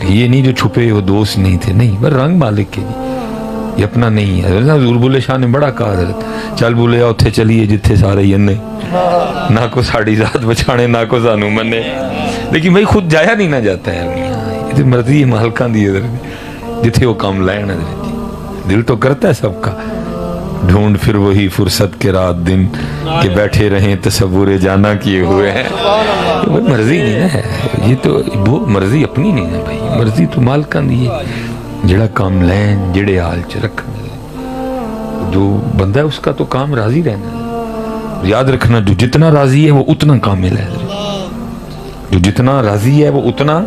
یہ نہیں جو چھپے وہ دوست نہیں تھے, نہیں, بس رنگ مالک کے جی, یہ اپنا نہیں ہے. حضور بلے شاہ نے بڑا کہا حضرت, چل بولے اتھے چلیے جتھے سارے ینے, نہ کو ساڑی ذات بچانے نہ کو سانو منے. لیکن بھائی خود جایا نہیں نہ جاتا ہے, یہ تو مرضی ہے مالکاں دی حضرت, جتھے وہ کام لائن حضرت جی. دل تو کرتا ہے سب کا, ڈھونڈ پھر وہی فرصت کے رات دن کہ بیٹھے رہیں تصور جانا کیے ہوئے ہیں. مرضی نہیں نا ہے یہ, تو وہ مرضی اپنی نہیں نا بھائی, مرضی تو مالکاں دی ہے. جڑا کام لین جڑے حال چ رکھنا, جو بندہ ہے اس کا تو کام راضی رہنا. یاد رکھنا جو جتنا راضی ہے وہ اتنا کامل ہے, جو جتنا راضی ہے وہ اتنا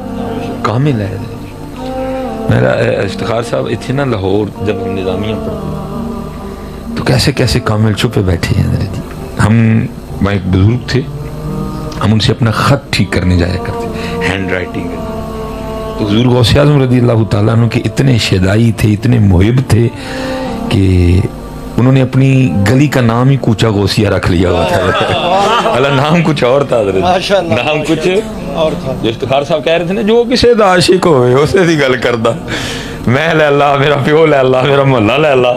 کامل ہے. میرا افتخار صاحب اتنے نا لاہور جب ہم نظامیہ پڑھتے تو کیسے کیسے کامل چھپے بیٹھے ہیں جی. ہم وہاں ایک بزرگ تھے, ہم ان سے اپنا خط ٹھیک کرنے جایا کرتے, ہینڈ رائٹنگ. تو حضور غوث اعظم رضی اللہ تعالیٰ عنہ کے اتنے شیدائی تھے, اتنے محب تھے کہ انہوں نے اپنی گلی کا نام ہی کوچا غوثیہ رکھ لیا ہوا تھا. اللہ نام کچھ اور تھا حضرت, نام کچھ اور تھا. جو افتخار صاحب کہہ رہے تھے نا, جو کسی دا عاشق ہوئے اسے دی گل کردا, میں لے اللہ, میرا پیو لے اللہ, میرا محلہ لے اللہ.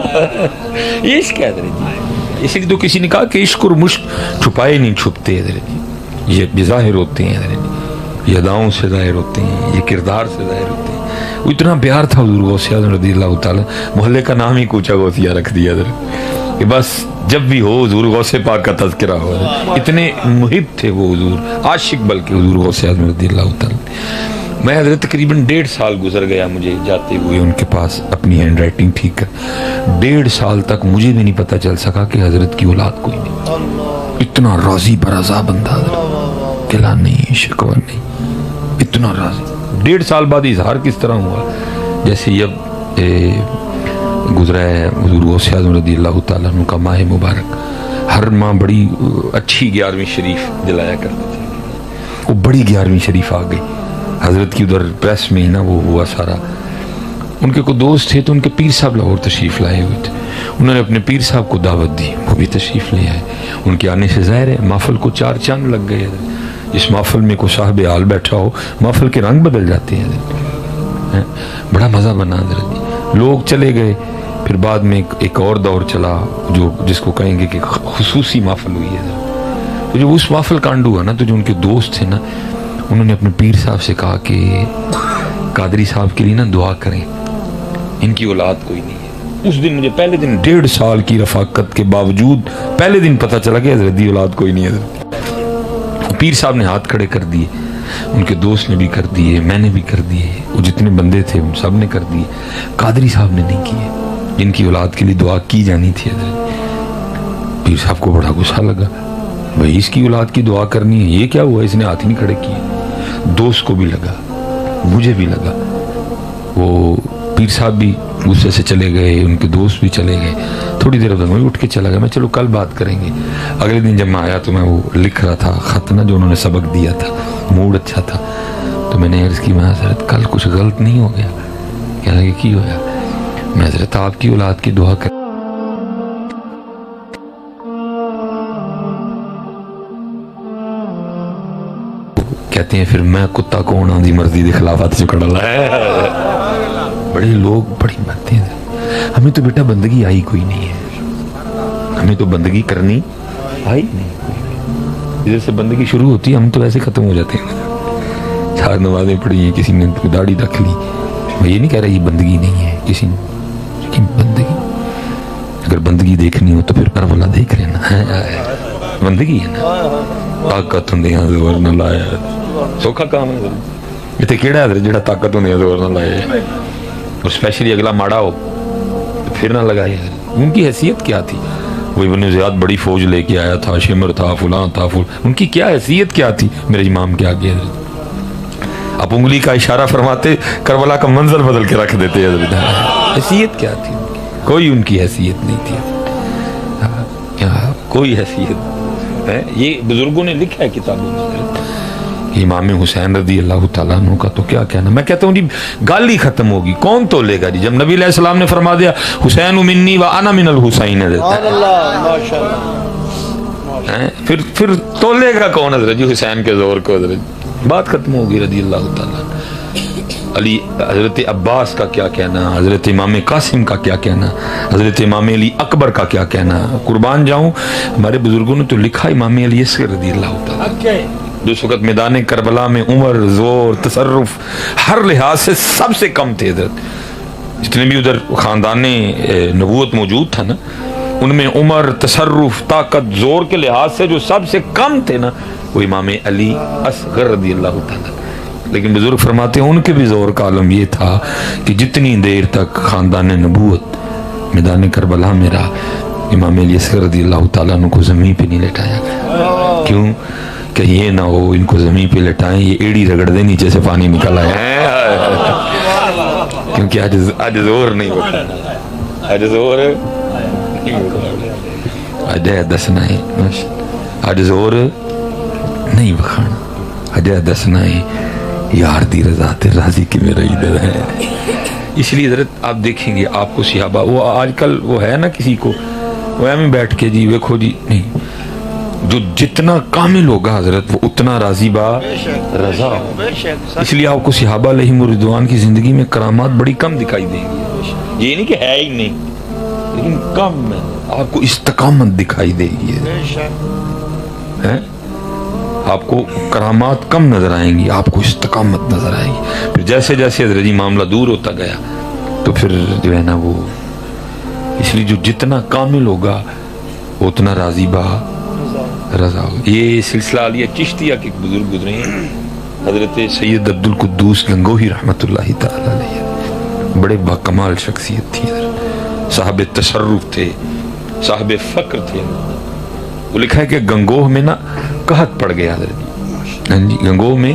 یہ عشق ہے حضرت جی. اس لیے تو کسی نے کہا کہ عشق اور مشق چھپائے نہیں چھپتے حضرت جی, یہ ظاہر ہوتے ہیں حضرت جی, یہ اداؤں سے ظاہر ہوتے ہیں, یہ کردار سے ظاہر ہوتے ہیں. وہ اتنا پیار تھا حضور غوث اعظم رضی اللہ تعالیٰ, محلے کا نام ہی کوچا غوثیہ رکھ دیا حضرت کہ بس جب بھی ہو حضور غوث پاک کا تذکرہ ہو. اتنے محب تھے وہ حضور, عاشق بلکہ حضور غوث اعظم رضی اللہ تعالیٰ. میں حضرت تقریباً 1.5 سال گزر گیا مجھے جاتے ہوئے ان کے پاس اپنی ہینڈ رائٹنگ ٹھیک کر. 1.5 سال تک مجھے بھی نہیں پتہ چل سکا کہ حضرت کی اولاد کوئی نہیں. اتنا راضی برضا بندہ حضرت, قلعہ نہیں, شکوہ نہیں, اتنا راضی. 1.5 سال بعد اظہار کس طرح ہوا, جیسے جب گزرا ہے حضور غوث اعظم رضی اللہ تعالیٰ عنہ کا ماہ مبارک, ہر ماہ بڑی اچھی 11ویں شریف جلایا کرتے تھے. وہ بڑی 11ویں شریف آ گئی حضرت کی, ادھر پریس میں ہی نا وہ ہوا سارا. ان کے کوئی دوست تھے تو ان کے پیر صاحب لاہور تشریف لائے ہوئے تھے, انہوں نے اپنے پیر صاحب کو دعوت دی, وہ بھی تشریف لے آئے. ان کے آنے سے ظاہر ہے محفل کو 4 چاند لگ گئے. اس محفل میں کوئی صاحب حال بیٹھا ہو, محفل کے رنگ بدل جاتے ہیں. بڑا مزہ بنا حضرت. لوگ چلے گئے, پھر بعد میں ایک اور دور چلا جو جس کو کہیں گے کہ خصوصی محفل ہوئی ہے. تو جو اس محفل کانڈ ہوا نا, تو جو ان کے دوست تھے نا, انہوں نے اپنے پیر صاحب سے کہا کہ قادری صاحب کے لیے نا دعا کریں, ان کی اولاد کوئی نہیں ہے. اس دن مجھے پہلے دن 1.5 سال کی رفاقت کے باوجود پہلے دن پتہ چلا کہ حضرت دی اولاد کوئی نہیں ہے. پیر صاحب نے ہاتھ کھڑے کر دیے, ان کے دوست نے بھی کر دیے, میں نے بھی کر دیے, وہ جتنے بندے تھے ان سب نے کر دیے. قادری صاحب نے نہیں کیے, جن کی اولاد کے لیے دعا کی جانی تھی حضرت. پیر صاحب کو بڑا غصہ لگا, بھائی اس کی اولاد کی دعا کرنی ہے, یہ کیا ہوا, اس نے ہاتھ نہیں کھڑے کیے. دوست کو بھی لگا, مجھے بھی لگا. وہ پیر صاحب بھی غصے سے چلے گئے, ان کے دوست بھی چلے گئے. تھوڑی دیر بعد میں اٹھ کے چلا گیا. میں چلو کل بات کریں گے. اگلے دن جب میں آیا تو میں وہ لکھ رہا تھا خط نا, جو انہوں نے سبق دیا تھا, موڈ اچھا تھا. تو میں نے عرض کی, میں حضرت کل کچھ غلط نہیں ہو گیا. کہنے لگے کی ہوا. میں حضرت آپ کی اولاد کی دعا کر. کہتے ہیں پھر میں کتا کون آن دی مرضی دی خلافات سے کڑا لایا. بڑے لوگ بڑی مرتے ہیں. ہمیں تو بیٹا بندگی آئی کوئی نہیں ہے, ہمیں تو بندگی کرنی آئی نہیں. ادھر سے بندگی شروع ہوتی ہے, ہم تو ایسے ختم ہو جاتے ہیں. 4 نمازیں پڑھی ہیں, کسی نے داڑھی رکھ لی. میں یہ نہیں کہہ رہا یہ بندگی نہیں ہے کسی نے, لیکن بندگی اگر بندگی دیکھنی ہو تو پھر کربلا دیکھ رہے نا, بندگی ہے نا. طاقت ہوں زور نہ لایا, سوکھا کام ہے. اتنے کیڑا ہے جڑا طاقت ہوں زور نہ لائے, اور اسپیشلی اگلا ماڑا ہو تو پھر نہ لگائے. ان کی حیثیت کیا تھی؟ وہ ابن زیاد بڑی فوج لے کے آیا تھا, شمر تھا, فلاں تھا, ان کی کیا حیثیت کیا تھی میرے امام کے آگے؟ آپ انگلی کا اشارہ فرماتے, کربلا کا منظر بدل کے رکھ دیتے. حیثیت کیا تھی؟ کوئی ان کی حیثیت نہیں تھی, کوئی حیثیت. یہ بزرگوں نے لکھا ہے کتابوں میں. امام حسین رضی اللہ تعالیٰ عنہ کا تو کیا کہنا. میں کہتا ہوں جی گال ہی ختم ہوگی, کون تو لے گا جی, جب نبی علیہ السلام نے فرما دیا حسین منی و انا من الحسین, پھر تولے گا کون حضرت جی حسین کے زور کو؟ حضرت بات ختم ہوگی رضی اللہ تعالیٰ. علی حضرت عباس کا کیا کہنا، حضرت امام قاسم کا کیا کہنا، حضرت امام علی اکبر کا کیا کہنا. قربان جاؤں ہمارے بزرگوں نے تو لکھا امام علی اصغر رضی اللہ تعالیٰ جو اس وقت میدان کربلا میں عمر، زور، تصرف ہر لحاظ سے سب سے کم تھے. حضرت جتنے بھی ادھر خاندان نبوت موجود تھا نا، ان میں عمر، تصرف، طاقت، زور کے لحاظ سے جو سب سے کم تھے نا وہ امام علی اصغر رضی اللہ تعالیٰ. لیکن بزرگ فرماتے ہیں ان کے بھی زور کا عالم یہ تھا کہ جتنی دیر تک خاندان نبوت میدان کربلا میں رہا، امام علی اصغر رضی اللہ تعالیٰ عنہ کو زمین پہ نہیں لٹایا گیا. کیوں کہ یہ نہ ہو ان کو زمین پہ لٹائیں، یہ ایڑی رگڑ دے نیچے سے پانی نکل آئے، کیونکہ آج زور نہیں بکھانا، آج زور نہیں بکھانا، آج دسنا ہے، آج زور نہیں بکھانا، آج دسنا ہے یار دی رضا تے راضی کی میرا ادھر ہے. اس لیے حضرت آپ دیکھیں گے آپ کو صحابہ، وہ آج کل وہ ہے نا کسی کو وہ میں بیٹھ کے جی ویکھو جی، نہیں، جو جتنا کامل ہوگا حضرت وہ اتنا راضی با رضا ہوگا. اس لیے آپ کو صحابہ علیہم رضوان کی زندگی میں کرامات بڑی کم دکھائی دیں گی. یہ نہیں کہ ہے ہی نہیں، لیکن کم ہے. آپ کو استقامت دکھائی دے گی، آپ کو کرامات کم نظر آئیں گی، آپ کو استقامت نظر آئے گی. پھر جیسے جیسے حضرت جی معاملہ دور ہوتا گیا تو پھر جو ہے نا وہ، اس لیے جو جتنا کامل ہوگا وہ اتنا راضی با رضا ہوگا. یہ سلسلہ علیہ چشتیہ کے بزرگ گزرے ہیں، حضرت سید عبد القدوس گنگوہی رحمۃ اللہ تعالی علیہ، بڑے باکمال شخصیت تھی، صاحب تصرف تھے، صاحب فقر تھے. وہ لکھا ہے کہ گنگوہ میں نا قحط پڑ گیا حضرت جی، گنگوہ میں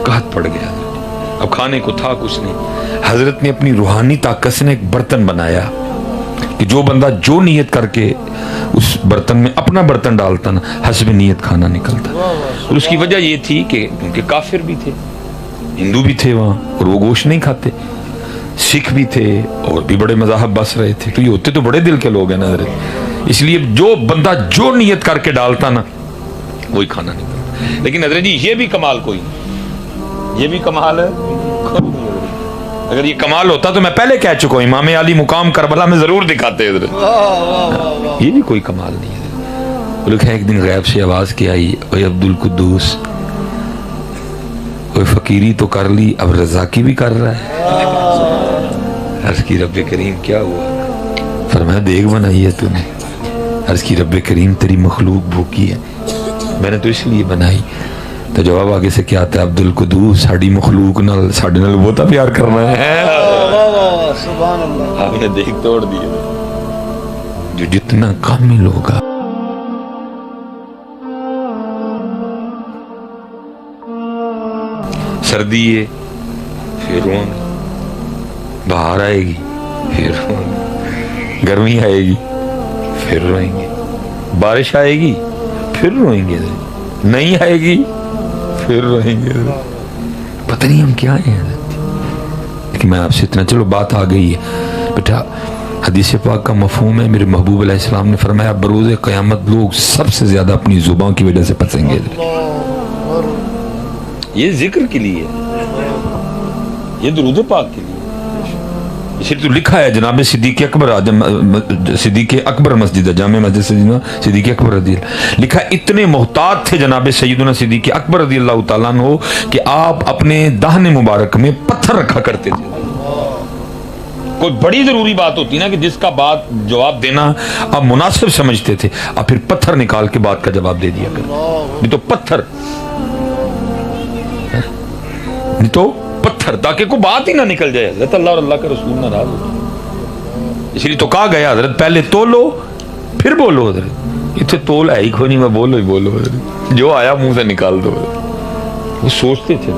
قحط پڑ گیا حضرت. اب کھانے کو تھا کچھ نہیں. حضرت نے اپنی روحانی طاقت سے ایک برتن بنایا کہ جو بندہ جو نیت کر کے اس برتن میں اپنا برتن ڈالتا نا حسب نیت کھانا نکلتا. اور اس کی وجہ یہ تھی کہ کیونکہ کافر بھی تھے، ہندو بھی تھے وہاں اور وہ گوشت نہیں کھاتے، سکھ بھی تھے اور بھی بڑے مذاہب بس رہے تھے، تو یہ ہوتے تو بڑے دل کے لوگ ہیں نا حضرت. اس لیے جو بندہ جو نیت کر کے ڈالتا نا وہی کھانا نکلتا. لیکن حضرت جی یہ بھی کمال کوئی نہیں، یہ بھی کمال ہے کوئی نہیں. اگر یہ کمال ہوتا تو میں پہلے کہہ چکا ہوں، امام علی مقام کربلا میں ضرور دکھاتے حضرت. یہ بھی کوئی کمال نہیں ہے. لکھا ایک دن غیب سے آواز کیا آئی، اے عبد القدوس، کوئی فقیری تو کر لی، اب رضا کی بھی کر رہا ہے. عرض کی رب کریم کیا ہوا؟ فرمایا دیکھ بنائی ہے تو نے. عرض کی رب کریم تیری مخلوق بھوکی ہے، میں نے تو اس لیے بنائی. تو جواب آگے سے کیا آتا ہے، عبد القدوس ساڑی مخلوق نال ساڑے نال بہتا پیار کرنا ہے. سبحان اللہ، آپ نے دیکھ توڑ دیا. جو جتنا کامل ہوگا سردی ہے پھر روئیں گے، بہار آئے گی پھر روئیں گے، گرمی آئے گی پھر روئیں گے، بارش آئے گی پھر روئیں گے، نہیں آئے گی پھر روئیں گے. پتہ نہیں ہم کیا ہیں. لیکن میں آپ سے اتنا، چلو بات آ گئی ہے بیٹا، حدیث پاک کا مفہوم ہے، میرے محبوب علیہ السلام نے فرمایا بروز قیامت لوگ سب سے زیادہ اپنی زبان کی وجہ سے پھنسیں گے. یہ ذکر کے لیے، یہ درود پاک کے لیے. اسی لیے تو لکھا ہے جناب صدیق اکبر، صدیق اکبر مسجد ہے، جامع مسجد سیدنا صدیق اکبر رضی اللہ، لکھا ہے اتنے محتاط تھے جناب سیدنا صدیق اکبر رضی اللہ تعالیٰ عنہ کہ آپ اپنے داہنے مبارک میں پتھر رکھا کرتے تھے. کوئی بڑی ضروری بات ہوتی نا کہ جس کا بات جواب دینا آپ مناسب سمجھتے تھے، آپ پھر پتھر نکال کے بات کا جواب دے دیا کرتے. تو پتھر، تو پتھر، تاکہ کوئی بات ہی نہ نکل جائے، حضرت اللہ اور اللہ کا رسول ناراض ہو. اس لیے تو کہا گیا حضرت پہلے تولو پھر بولو. حضرت اتنے تول ہے ہی کوئی نہیں، میں بولو ہی بولو، حضرت جو آیا منہ سے نکال دو. وہ سوچتے تھے،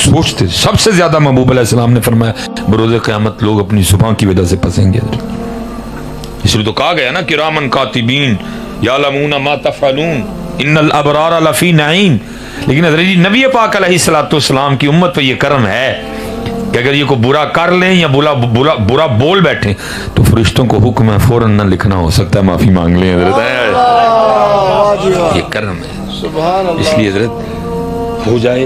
سوچتے. سب سے زیادہ محبوب علیہ السلام نے فرمایا بروز قیامت لوگ اپنی زبان کی وجہ سے پھنسیں گے. اس لیے تو کہا گیا نا کرامن کاتبین یعلمون ما تفعلون ان الابرار لفی نعیم. لیکن حضرت جی نبی پاک علیہ الصلوۃ والسلام کی امت پہ یہ کرم ہے کہ اگر یہ کو برا کر لیں یا برا بول بیٹھیں تو فرشتوں کو حکم ہے فوراً نہ لکھنا، ہو سکتا ہے معافی مانگ لیں. حضرت یہ کرم ہے. اس لیے حضرت ہو جائے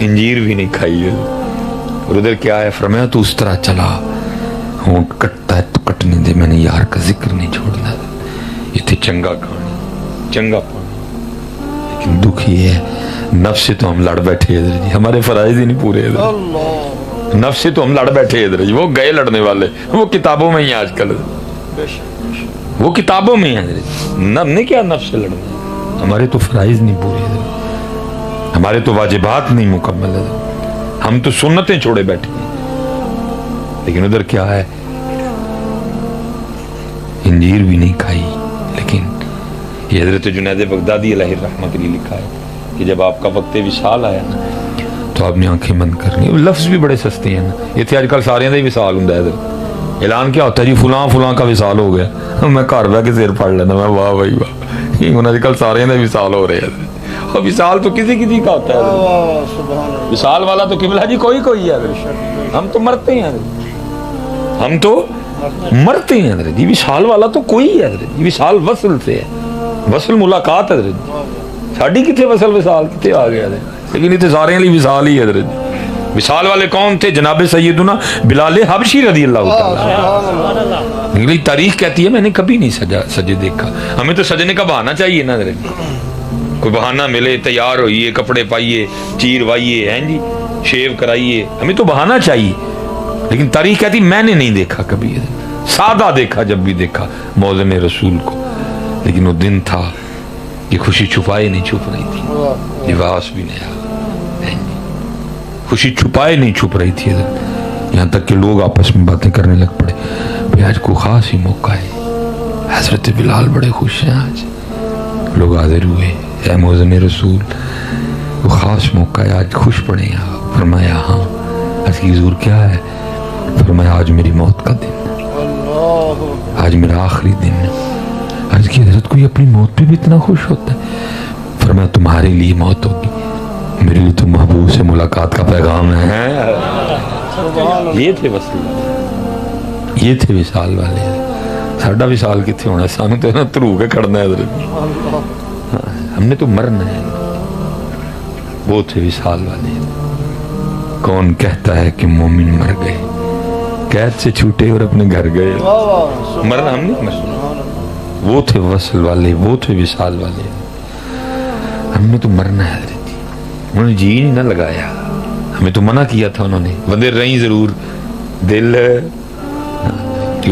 انجیر بھی نہیں کھائی ہے. اور ادھر کیا ہے فرمایا تو اس طرح چلا ہونٹ کٹتا ہے تو کٹنے دے, میں نے یار کا ذکر نہیں چھوڑنا. یہ تھے چنگا کھانا چنگا پانا, لیکن دکھ یہ ہے نفس سے تو ہم لڑ بیٹھے ادھر جی, ہمارے فرائض ہی نہیں پورے ادھر. نفس سے تو ہم لڑ بیٹھے ادھر جی, وہ گئے لڑنے والے, وہ کتابوں میں ہی آج کل, وہ کتابوں میں ہیں. ہم نے کیا نفس سے لڑنا ہے, ہمارے تو فرائض نہیں پورے ادھر, ہمارے تو واجبات نہیں مکمل ادھر, ہم تو سنتیں چھوڑے بیٹھے ہیں. لیکن ادھر کیا ہے, انجیر بھی نہیں کھائی. لیکن یہ حضرت جنید بغدادی علیہ الرحمہ کے لیے لکھا ہے کہ جب آپ کا وقت وصال آیا نا تو آپ نے آنکھیں بند کرنی. لفظ بھی بڑے سستے ہیں نا, یہ تھے آج کل سارے ہی وصال ہوں ادھر. اعلان کیا ہوتا ہے جی فلاں فلاں کا وصال ہو گیا, میں گھر بہ کے سر پڑ لینا, میں واہ بھائی واہ, ہوں آج کل سارے ہی وصال ہو رہے ہیں. اور وصال تو کسی کسی کا ہوتا ہے, وصال والا تو قبلہ جی کوئی کوئی ہے. ہم تو مرتے ہیں, ہم تو مرتے ہیں حضرت جی. وصال والا تو کوئی ہے حضرت جی, وصال وصل سے ہے, وصل ملاقات حضرت جی. ساڈی کتنے وصل وصال کتنے آ گیا حضرت, لیکن اتنے سارے ہیں وصال ہی حضرت جی. وصال والے کون تھے؟ جناب سیدنا بلال حبشی رضی اللہ تعالی. تاریخ کہتی ہے میں نے کبھی نہیں سجے دیکھا. ہمیں تو سجنے کا بہانہ چاہیے نا حضرت جی, کوئی بہانہ ملے, تیار ہوئیے, کپڑے پائیے, چیر وائیے ہیں جی, شیو کرائیے, ہمیں تو بہانہ چاہیے. لیکن تاریخ کہتی میں نے نہیں دیکھا کبھی, سادہ دیکھا جب بھی دیکھا موزم رسول کو. لیکن وہ دن تھا کہ خوشی چھپائے نہیں چھپ رہی تھی, لباس بھی نیا, خوشی چھپائے نہیں چھپ رہی تھی. یہاں تک کہ لوگ آپس میں باتیں کرنے لگ پڑے, بھئی آج کو خاص ہی موقع ہے, حضرت بلال بڑے خوش ہیں آج. لوگ حاضر ہوئے, اے موزم رسول وہ خاص موقع ہے, آج خوش پڑے ہیں آپ. فرمایا ہاں. آج کی حضور کیا ہے؟ فرمایا آج میری موت کا دن ہے, آج میرا آخری دن ہے. آج کی حضرت کوئی اپنی موت پہ بھی اتنا خوش ہوتا ہے؟ فرمایا تمہارے لیے موت ہوگی, میرے لیے تو محبوب سے ملاقات کا پیغام ہے. یہ تھے وصال, یہ تھے وصال والے. ساڈا وصال کتنے ہونا, سانو تو نا ترو کے کھڑنا ہے حضرت, ہم نے تو مرنا ہے. وہ تھے وصال والے. کون کہتا ہے کہ مومن مر گئے, قید سے چھوٹے اور اپنے گھر گئے, مرنا ہم نہیں مرنا. وہ تھے وصل والے, وہ تھے وصال والے. ہم نے تو مرنا ہے حضرت جی. انہوں نے جی نہیں نہ لگایا, ہمیں تو منع کیا تھا انہوں نے, بندے رہیں ضرور, دل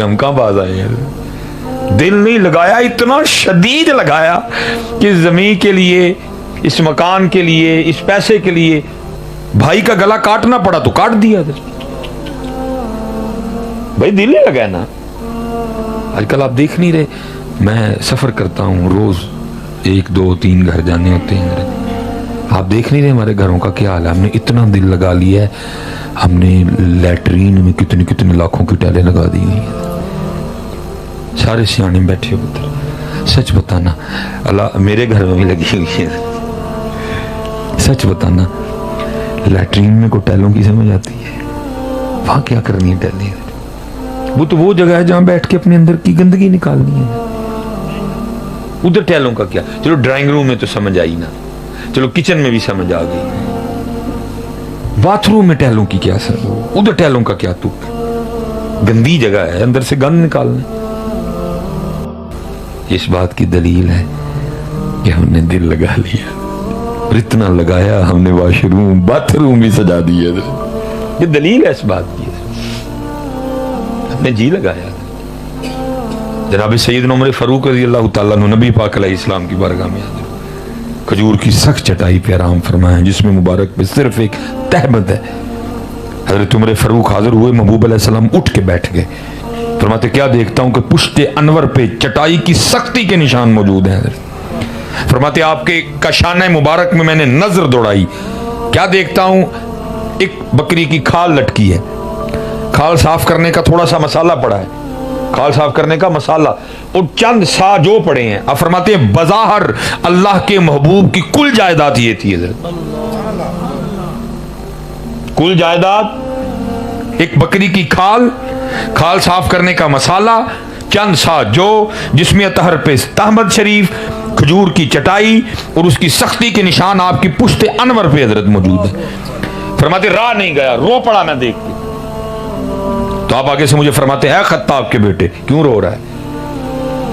ہم کہاں باز آئے ہیں. دل نہیں لگایا, اتنا شدید لگایا کہ زمین کے لیے, اس مکان کے لیے, اس پیسے کے لیے بھائی کا گلا کاٹنا پڑا تو کاٹ دیا. بھائی دل نہیں لگا نا. آج کل آپ دیکھ نہیں رہے, میں سفر کرتا ہوں روز, 1 2 3 گھر جانے ہوتے ہیں. آپ دیکھ نہیں رہے ہمارے گھروں کا کیا حال ہے. ہم نے اتنا دل لگا لیا ہے, ہم نے لیٹرین میں کتنے کتنے لاکھوں کی ٹیلیں لگا دی ہوئی ہیں. سارے سیانے بیٹھے ادھر. سچ بتانا, اللہ میرے گھر میں بھی لگی ہوئی ہے. سچ بتانا, لیٹرین میں کو ٹیلوں کی سمجھ آتی ہے, وہاں کیا کرنی ہے ٹیلیں؟ وہ تو وہ جگہ ہے جہاں بیٹھ کے اپنے اندر کی گندگی نکالنی ہے. ادھر ٹیلوں کا کیا, چلو ڈرائنگ روم میں تو سمجھ آئی نا, چلو کچن میں بھی سمجھ آ گئی, باتھ روم میں ٹیلوں کی کیا سر, ادھر ٹیلوں کا کیا, تو گندی جگہ ہے, اندر سے گند نکالنا. اس بات کی دلیل ہے کہ ہم نے دل لگا لیا, اور اتنا لگایا ہم نے واش روم باتھ روم بھی سجا دیے. یہ دلیل ہے اس بات کی, ہم نے جی لگایا. جناب سیدنا عمر فاروق رضی اللہ تعالیٰ عنہ نبی پاک علیہ السلام کی بارگاہ میں حاضر, کھجور کی سخت چٹائی پہ آرام فرمائے, جس میں مبارک پہ صرف ایک تہمت ہے. حضرت عمر فاروق حاضر ہوئے, محبوب علیہ السلام اٹھ کے بیٹھ گئے. فرماتے کیا دیکھتا ہوں کہ پشت انور پہ چٹائی کی سختی کے نشان موجود ہیں. فرماتے آپ کے کشانہ مبارک میں نے نظر دوڑائی, کیا دیکھتا ہوں, ایک بکری کی کھال لٹکی ہے, کھال صاف کرنے کا تھوڑا سا مسالہ پڑا ہے, کھال صاف کرنے کا مسالہ, اور چند سا جو پڑے ہیں. آپ فرماتے ہیں بظاہر اللہ کے محبوب کی کل جائیداد یہ تھی حضرت, کل جائیداد ایک بکری کی کھال, کھال صاف کرنے کا مسالہ, چند سا جو, جس میں اطہر پہ تہمت شریف, کھجور کی چٹائی اور اس کی سختی کے نشان آپ کی پشت انور پہ حضرت موجود ہے. فرماتے راہ نہیں گیا، رو پڑا میں دیکھ کے. تو آپ آگے سے مجھے فرماتے اے خطاب کے بیٹے کیوں رو رہا ہے؟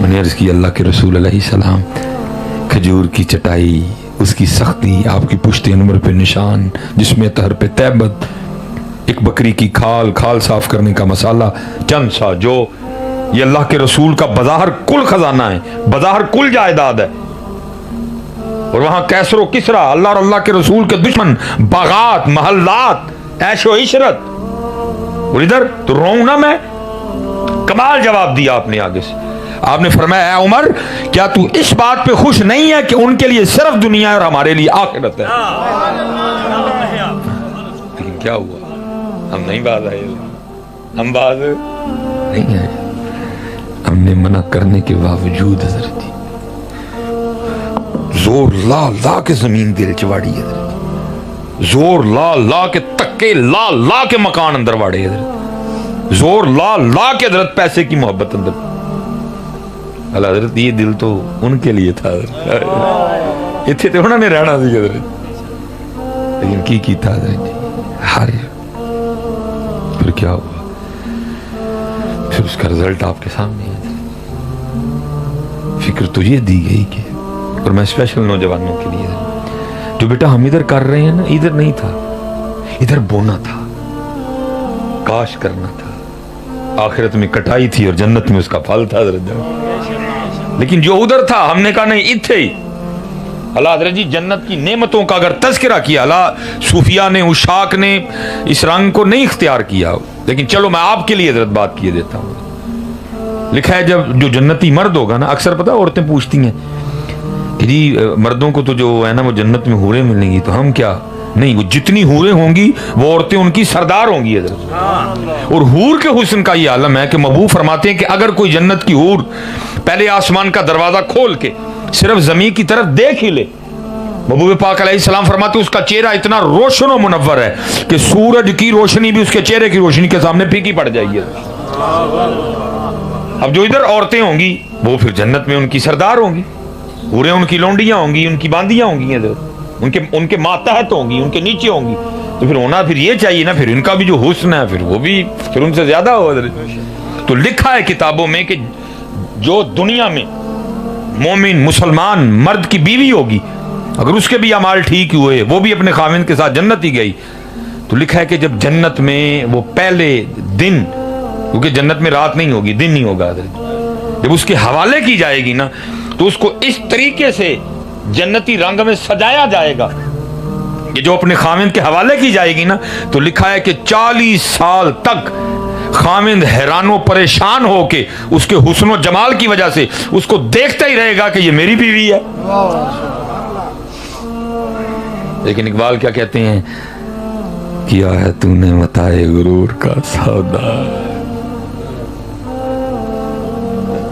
میں نے عرض کی اللہ کے رسول علیہ السلام، کھجور کی چٹائی، اس کی سختی، آپ کی پشت انور پہ نشان، جس میں طہر پہ تیبت، ایک بکری کی کھال صاف کرنے کا مسالہ، چند سا، جو یہ اللہ کے رسول کا بظاہر کل خزانہ ہے، بظاہر کل جائیداد ہے. اور وہاں کیسر و کسرا، اللہ اور اللہ کے رسول کے دشمن، باغات، محلات، عیش و عشرت. اور ادھر تو روؤں نہ میں؟ کمال جواب دیا آپ نے. آگے سے آپ نے فرمایا اے عمر، کیا تو اس بات پہ خوش نہیں ہے کہ ان کے لیے صرف دنیا ہے اور ہمارے لیے آخرت ہے؟ لیکن کیا ہوا؟ ہم نہیں باز آئے، ہم باز نہیں آئے. ہم نے منع کرنے کے باوجود حضرت زور لا لا کے زمین دل چواڑی حضرت، زور لا لا کے تکے لا لا کے مکان اندر واڑے حضرت، زور لا لا کے حضرت پیسے کی محبت اندر. اللہ حضرت یہ دل تو ان کے لیے تھا حضرت، اتنے تو انہوں نے رہنا سی حضرت، لیکن کی کیتا حضرت ہر. پھر کیا ہوا؟ پھر اس کا رزلٹ آپ کے سامنے ہے. فکر تو یہ دی گئی کہ، اور میں اسپیشل نوجوانوں کے لیے، جو بیٹا ہم ادھر کر رہے ہیں نا، ادھر نہیں تھا، ادھر بونا تھا، کاش کرنا تھا، آخرت میں کٹائی تھی اور جنت میں اس کا پھل تھا حضرت. لیکن جو ادھر تھا ہم نے کہا نہیں اتھے ہی. اللہ حضرت جی جنت کی نعمتوں کا اگر تذکرہ کیا، اللہ صوفیاء نے، عشاق نے اس رنگ کو نہیں اختیار کیا، لیکن چلو میں آپ کے لیے حضرت بات کیے دیتا ہوں. لکھا ہے جب جو جنتی مرد ہوگا نا، اکثر پتہ عورتیں پوچھتی ہیں کہ جی مردوں کو تو جو ہے نا وہ جنت میں حوریں ملیں گی، تو ہم کیا؟ نہیں، وہ جتنی حوریں ہوں گی وہ عورتیں ان کی سردار ہوں گی حضرت. اور حور کے حسن کا یہ عالم ہے کہ محبوب فرماتے ہیں کہ اگر کوئی جنت کی حور پہلے آسمان کا دروازہ کھول کے صرف زمین کی طرف دیکھ ہی لے، محبوب پاک علیہ السلام فرماتے ہیں اس کا چہرہ اتنا روشن و منور ہے کہ سورج کی روشنی بھی اس کے چہرے کی روشنی کے سامنے پھیکی پڑ جائے گی. اب جو ادھر عورتیں ہوں گی وہ پھر جنت میں ان کی سردار ہوں گی، حوریں ان کی لونڈیاں ہوں گی، ان کی باندیاں ہوں گی، ان کے ماتحت ہوں گی، ان کے نیچے ہوں گی. تو پھر ہونا پھر یہ چاہیے نا، پھر ان کا بھی جو حسن ہے پھر وہ بھی پھر ان سے زیادہ ہو. تو لکھا ہے کتابوں میں کہ جو دنیا میں مومن مسلمان مرد کی بیوی ہوگی، اگر اس کے بھی اعمال ٹھیک ہوئے، وہ بھی اپنے خاوند کے ساتھ جنت ہی گئی، تو لکھا ہے کہ جب جنت میں وہ پہلے دن، کیونکہ جنت میں رات نہیں ہوگی، دن نہیں ہوگا، جب اس کے حوالے کی جائے گی نا تو اس کو اس طریقے سے جنتی رنگ میں سجایا جائے گا کہ جو اپنے خاوند کے حوالے کی جائے گی نا، تو لکھا ہے کہ 40 سال تک خاوند حیران و پریشان ہو کے اس کے حسن و جمال کی وجہ سے اس کو دیکھتا ہی رہے گا کہ یہ میری بیوی ہے. لیکن اقبال کیا کہتے ہیں؟ کیا ہے تو نے متائے غرور کا سودا.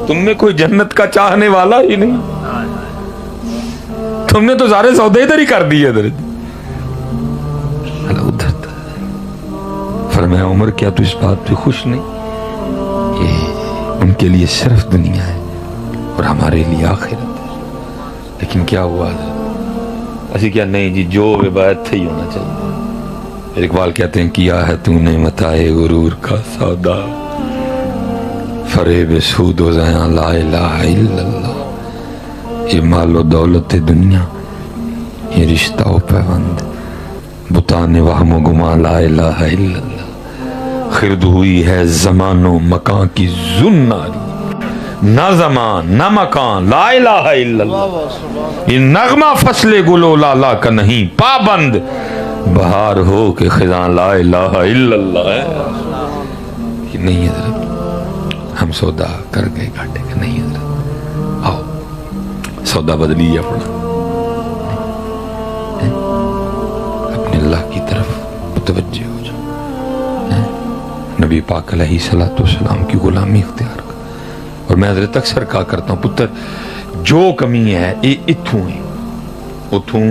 تم میں کوئی جنت کا چاہنے والا ہی نہیں، تم نے تو سارے سودے ادھر ہی کر دیے. فرمایا عمر کیا تو اس بات پہ خوش نہیں کہ ان کے لیے صرف دنیا ہے اور ہمارے لیے آخرت ہے؟ لیکن کیا ہوا ایسی کیا نہیں جی، جو عبادت تھے ہی ہونا چاہیے. پھر اقبال کہتے ہیں کیا ہے تو نے متائے غرور کا سودا، فریب سود و زیاں لا الہ الا اللہ. یہ مال و دولت دنیا، یہ رشتہ و پیوند، بتانے وہم و گما لا الہ الا اللہ. خرد ہوئی ہے زمان و مکان کی زناری، نہ زمان نہ مکان لا الہ الا اللہ. یہ نغمہ فصل گلو لالا کا نہیں، پابند بہار ہو کہ خزاں لا الہ الا اللہ ہے. کہ نہیں حضرت ہم سودا کر گئے گھاٹے کا، نہیں حضرت آؤ سودا بدلیے اپنا، اپنے اللہ کی طرف متوجہ ہو جاؤ، نبی پاک علیہ الصلوۃ والسلام کی غلامی اختیار کر. اور میں حضرت اکثر کہا کرتا ہوں پتر جو کمی ہے یہ اتھوں ہے، اتھوں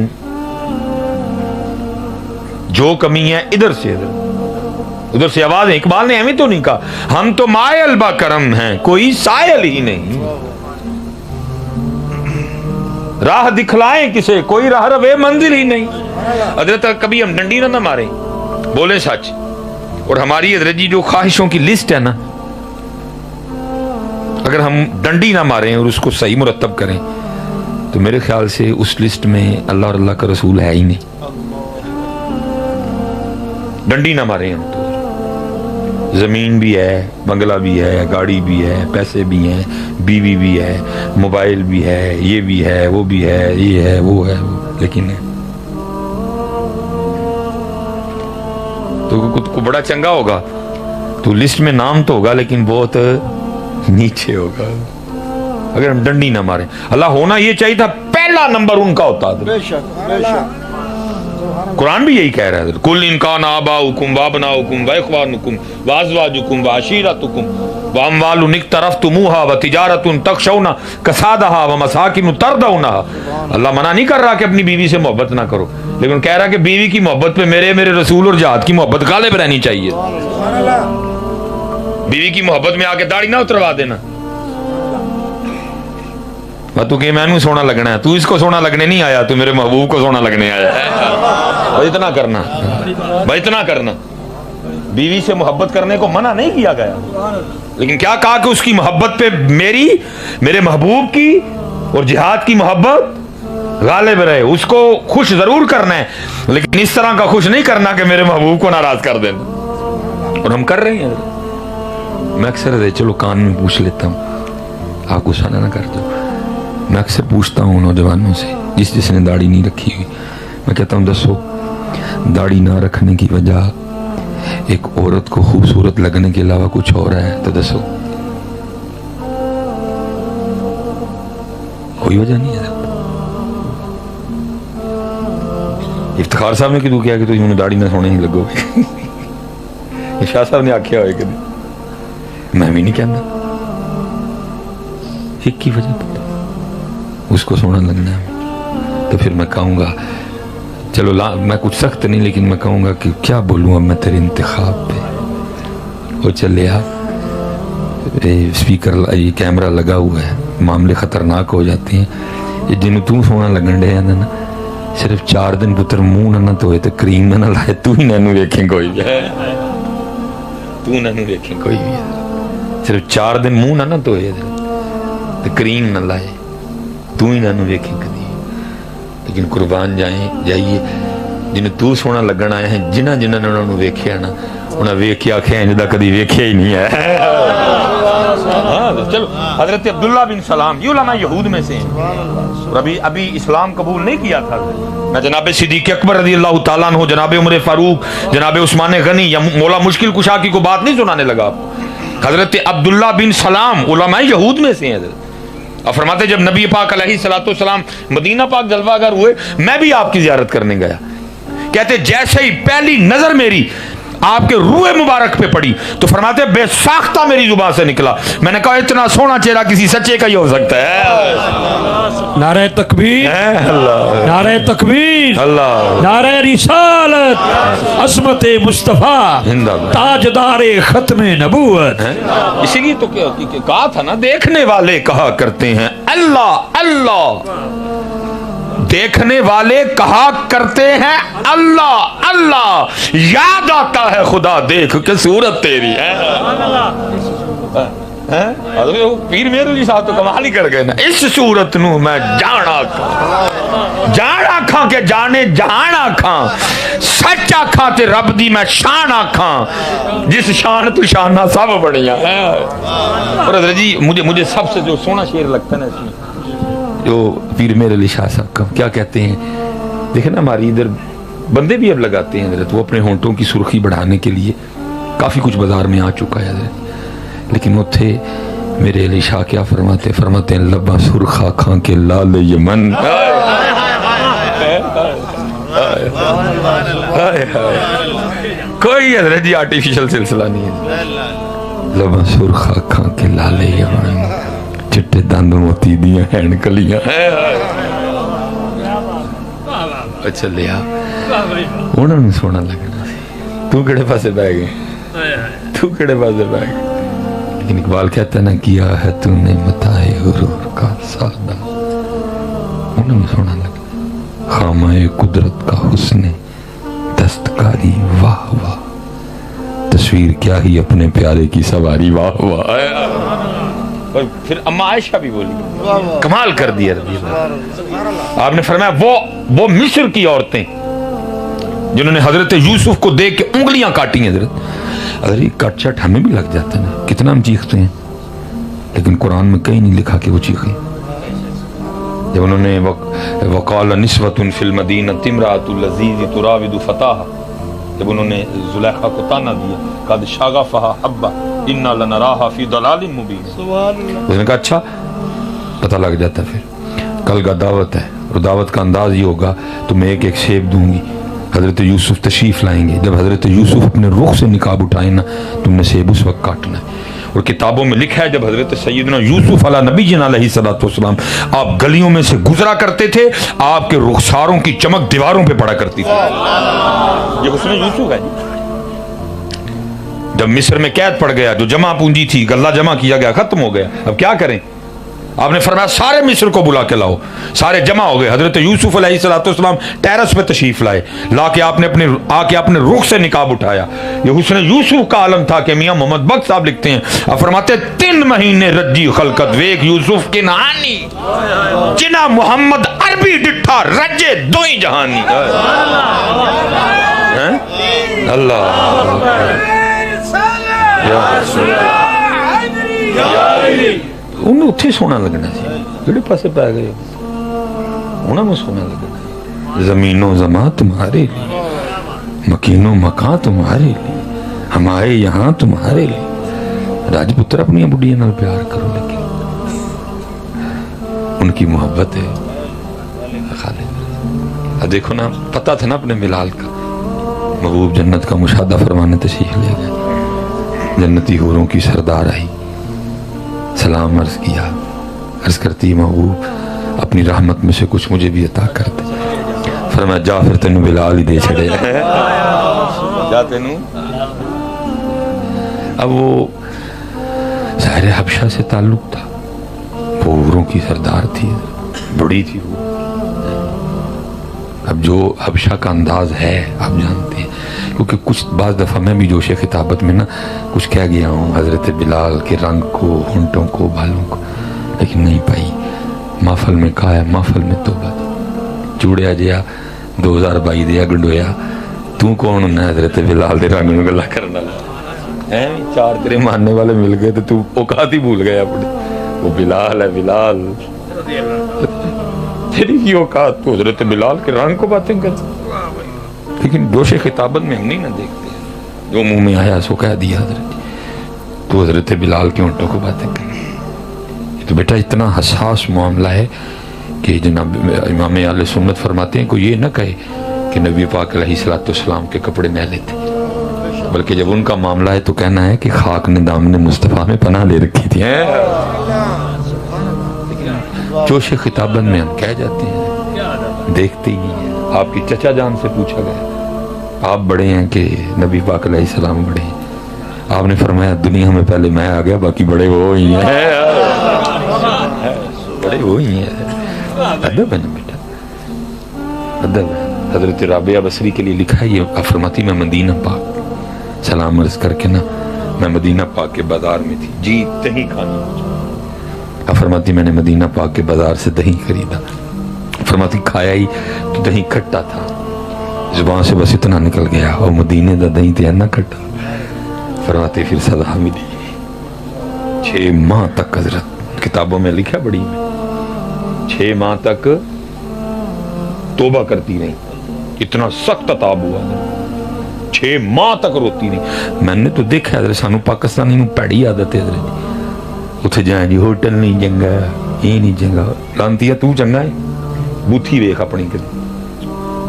جو کمی ہے ادھر سے ادھر سے آواز ہے. اقبال نے ہمیں تو نہیں کہا ہم تو مائل با کرم ہیں، کوئی سائل ہی نہیں. راہ دکھلائیں کسے, کوئی راہ روے منزل ہی نہیں. حضرت کبھی ہم ڈنڈی نہ ماریں, بولیں سچ. اور ہماری حضرت جی جو خواہشوں کی لسٹ ہے نا, اگر ہم ڈنڈی نہ ماریں اور اس کو صحیح مرتب کریں تو میرے خیال سے اس لسٹ میں اللہ اور اللہ کا رسول ہے ہی نہیں. ڈنڈی نہ ماریں ہم تو, زمین بھی ہے, بنگلہ بھی ہے, گاڑی بھی ہے, پیسے بھی ہیں, بیوی بھی ہے, موبائل بھی ہے, یہ بھی ہے, وہ بھی ہے, یہ ہے, وہ ہے, لیکن تو کو بڑا چنگا ہوگا تو لسٹ میں نام تو ہوگا لیکن بہت نیچے ہوگا اگر ہم ڈنڈی نہ ماریں. اللہ ہونا یہ چاہیے تھا پہلا نمبر ان کا ہوتا ہے. بے شک بے شک. قرآن بھی یہی کہہ رہا ہے, کل ان کان آباؤکم وابناؤکم واخوانکم وازواجکم وعشیرتکم واموال اقترفتموها وتجارۃ تخشون کسادها ومساکن ترضونها. اللہ منع نہیں کر رہا کہ اپنی بیوی سے محبت نہ کرو, لیکن کہہ رہا کہ بیوی کی محبت پہ میرے رسول اور جہاد کی محبت غالب رہنی چاہیے. بیوی کی محبت میں آ کے داڑھی نہ اتروا دینا. تو کہ میں سونا لگنا ہے, تو اس کو سونا لگنے نہیں آیا, تو میرے محبوب کو سونا لگنے آیا ہے. بھائی اتنا کرنا, بھائی اتنا کرنا. بیوی سے محبت کرنے کو منع نہیں کیا گیا, لیکن کیا کہا کہ اس کی محبت پہ میرے محبوب کی اور جہاد کی محبت غالب رہے. اس کو خوش ضرور کرنا ہے, لیکن اس طرح کا خوش نہیں کرنا کہ میرے محبوب کو ناراض کر دینا. اور ہم کر رہے ہیں. میں اکثر چلو کان میں پوچھ لیتا ہوں, آپ غصہ نہ کر دو. میں اکثر پوچھتا ہوں نوجوانوں سے جس نے داڑھی نہیں رکھی ہوئی, میں کہتا ہوں دسو داڑھی نہ رکھنے کی وجہ ایک عورت کو خوبصورت لگنے کے علاوہ کچھ اور ہے تو دسو, کوئی وجہ نہیں ہے. افتخار صاحب نے کدو کیا کہ تھی داڑھی نہ سونے ہی لگو. شاہ صاحب نے آخیا ہوئے کہ میں بھی نہیں کہنا, ایک کی وجہ اس کو سونا لگنا ہے. تو پھر میں کہوں گا چلو میں کچھ سخت نہیں, لیکن میں کہوں گا کہ کیا بولوں اب میں تیرے انتخاب پہ. وہ چلے اسپیکر یہ کیمرہ لگا ہوا ہے, معاملے خطرناک ہو جاتے ہیں. یہ جنوں تو سونا لگن ڈے نا, صرف 4 دن پتر منہ نہ دھوئے تو کریم نہ لائے, تو ہی نہ ویکھیں کوئی بھی, تو نہ ویکھیں کوئی بھی. صرف 4 دن منہ نہ دھوئے تو کریم نہ لائے, تو ہی نہ ویکھیں کدی. لیکن قربان جائیے جنہیں تو سونا لگن آئے ہیں, جنہ نے انہوں نے ویکھیا نا, انہیں ویکھ کے آخیا جدا کدی ویکھیا ہی نہیں ہے. چلو حضرت عبداللہ بن سلام یہ علماء یہود میں سے ہیں, ابھی اسلام قبول نہیں کیا تھا. میں جناب صدیق اکبر رضی اللہ تعالیٰ عنہ, جناب عمر فاروق, جناب عثمان غنی یا مولا مشکل کشا کی کو بات نہیں سنانے لگا. حضرت عبداللہ بن سلام علماء یہود میں سے ہیں. اور فرماتے جب نبی پاک علیہ الصلوۃ والسلام مدینہ پاک جلوہ گر ہوئے, میں بھی آپ کی زیارت کرنے گیا. کہتے جیسے ہی پہلی نظر میری آپ کے روح مبارک پہ پڑی تو فرماتے بے ساختہ میری زبان سے نکلا, میں نے کہا اتنا سونا چہرہ کسی سچے کا ہی ہو سکتا ہے. نعرہ تکبیر, نعرہ تکبیر, نعرہ رسالت, عظمت مصطفیٰ, تاجدار ختم نبوت. اسی لیے تو کہا تھا نا, دیکھنے والے کہا کرتے ہیں اللہ اللہ, دیکھنے والے کہا کرتے ہیں اللہ اللہ, یاد آتا ہے خدا دیکھ کے صورت تیری ہے. پیر میرے علی صاحب تو کمال ہی کر گئے نا, اس صورت نو میں جانا کھاں کے جانے جہان آکھاں, سچ آکھاں تے رب دی میں شان آکھاں, جس شان تو شانہ سب بڑھیا. اور حضرت جی مجھے سب سے جو سونا شعر لگتا ہے نا اس میں, جو پیر میرے علی شاہ صاحب کا کیا کہتے ہیں, دیکھیں نا ہماری ادھر بندے بھی اب لگاتے ہیں حضرت, وہ اپنے ہونٹوں کی سرخی بڑھانے کے لیے کافی کچھ بازار میں آ چکا ہے حضرت. لیکن وہ تھے میرے علی شاہ کیا فرماتے ہیں لباں سرخ آنکھاں کے لال یمن. کوئی حضرت جی آرٹیفیشل سلسلہ نہیں ہے. لباں سرخ آنکھاں کے لال یمن, چٹے دند موتی دیاں ہین کلیاں. اچھا لیا انہوں نے سونا لگنا, تو کڑے پاسے بہ گئے, تو کڑے پاسے بہ گئے. لیکن اقبال کہتا ہے نا, کیا ہے تو نے متاع غرور کا سودا, انہوں نے سونا لگا خامہ قدرت کا حسن دستکاری واہ واہ تصویر کیا ہی اپنے پیارے کی سواری واہ واہ اور پھر اما عائشہ بھی بولی کمال کر دیا رضی اللہ آپ نے فرمایا وہ مصر کی عورتیں جنہوں نے حضرت یوسف کو دیکھ کے انگلیاں کاٹی ہیں حضرت اگر یہ کٹ چٹ ہمیں بھی لگ جاتا ہے نا کتنا ہم چیختے ہیں لیکن قرآن میں کہیں نہیں لکھا کہ وہ چیخیں جب انہوں نے وقال نسوۃ فی المدینہ امرأۃ العزیز تراود فتاها جب انہوں نے زلیخا کو تانا دیا قد شغفها حبا انا لنراها فی ضلال مبین اس نے کہا اچھا پتہ لگ جاتا پھر کل کا دعوت ہے اور دعوت کا انداز یہ ہوگا تو میں ایک ایک سیب دوں گی حضرت یوسف تشریف لائیں گے جب حضرت یوسف اپنے رخ سے نقاب اٹھائیں نا تم نے سیب اس وقت کاٹنا ہے اور کتابوں میں لکھا ہے جب حضرت سیدنا یوسف علیہ نبی جن علیہ السلام آپ گلیوں میں سے گزرا کرتے تھے آپ کے رخساروں کی چمک دیواروں پہ پڑا کرتی تھی یہ حسن یوسف ہے جی جب مصر میں قید پڑ گیا جو جمع پونجی تھی غلہ جمع کیا گیا ختم ہو گیا اب کیا کریں آپ نے فرمایا سارے مصر کو بلا کے لاؤ سارے جمع ہو گئے حضرت یوسف علیہ السلام ٹیرس پہ تشریف لائے لا کے آپ نے اپنے رخ سے نقاب اٹھایا یہ حسن یوسف کا عالم تھا کہ میاں محمد بخش صاحب لکھتے ہیں آپ فرماتے 3 مہینے رجی خلقت ویک یوسف کی نہانی جنا محمد عربی ڈٹھا رجے دوئی جہانی اللہ انہیں اتھے سونا لگنا سی کیڑے پاسے پہ گئے انہوں نے سونا لگنا زمین و زمان تمہارے لیے مکین و مکان تمہارے لیے ہم آئے یہاں تمہارے لیے راج پتر اپنی بڑھیا نال پیار کرو لیکن ان کی محبت ہے خالد دیکھو نا پتہ تھا نا اپنے ملال کا محبوب جنت کا مشاہدہ فرمانے تشریف لے گئے جنتی حوروں کی سردار آئی سلام عرض کیا عرض کرتی محبوب اپنی رحمت میں سے کچھ مجھے بھی عطا کر دے فرمایا جا پھر تینوں بلال ہی دے چھڑے جا تینوں اب وہ ظاہر حبشہ سے تعلق تھا وہ حوروں کی سردار تھی بڑی تھی وہ اب جو حبشہ کا انداز ہے آپ جانتے ہیں کیونکہ کچھ بعض دفعہ میں بھی جوش خطابت میں نا کچھ کہہ گیا ہوں حضرت بلال کے رنگ کو ہونٹوں کو بالوں کو لیکن نہیں پائی محفل میں کہا ہے محفل میں توبہ چوڑیا جیا 2022 دیا گنڈویا تو کون ہونا ہے حضرت بلال دے رنگ میں گلا کرنا چار تیرے ماننے والے مل گئے تو اوقات ہی بھول گئے اپنے وہ بلال ہے بلال تیری کی اوقات تو حضرت بلال کے رنگ کو باتیں کرتے لیکن جوش خطابت میں ہم نہیں نہ دیکھتے جو منہ میں آیا سو کہہ دیا حضرت تو حضرت بلال کے اونٹوں کو باتیں کریں تو بیٹا اتنا حساس معاملہ ہے کہ جناب امام اہل سنت فرماتے ہیں کوئی یہ نہ کہے کہ نبی پاک علیہ السلام کے کپڑے میلے تھے بلکہ جب ان کا معاملہ ہے تو کہنا ہے کہ خاک نے دامن مصطفیٰ میں پناہ لے رکھی تھی جوش خطابت میں ہم کہہ جاتے ہیں دیکھتے ہی نہیں ہیں آپ کی چچا جان سے پوچھا گیا آپ بڑے ہیں کہ نبی پاک علیہ السلام بڑے ہیں آپ نے فرمایا دنیا میں پہلے میں آ گیا باقی بڑے وہ ہی ہیں بڑے وہ ہی ہیں ادب ہے نا بیٹا ادب ہے حضرت رابعہ بصری کے لیے لکھا ہے یہ فرماتی میں مدینہ پاک سلام عرض کر کے نا میں مدینہ پاک کے بازار میں تھی جی دہی کھانی مجھے فرماتی میں نے مدینہ پاک کے بازار سے دہی خریدا فرماتی کھایا ہی تو دہی کھٹا تھا زبان سے بس اتنا نکل گیا اور مدینے دا دہی تھے نہ کھٹا فرماتی پھر سزا ملی 6 ماہ تک حضرت کتابوں میں لکھا بڑی میں 6 ماہ تک توبہ کرتی رہی اتنا سخت عذاب ہوا 6 ماہ تک روتی نہیں میں نے تو دیکھا حضرت سانو پاکستانی نو پیڑی عادت ہے حضرت اتھے جائیں جی ہوٹل نہیں جنگا یہ نہیں جنگا لانتیا تو چنگا ہے بوتھی ویکھ اپنی کر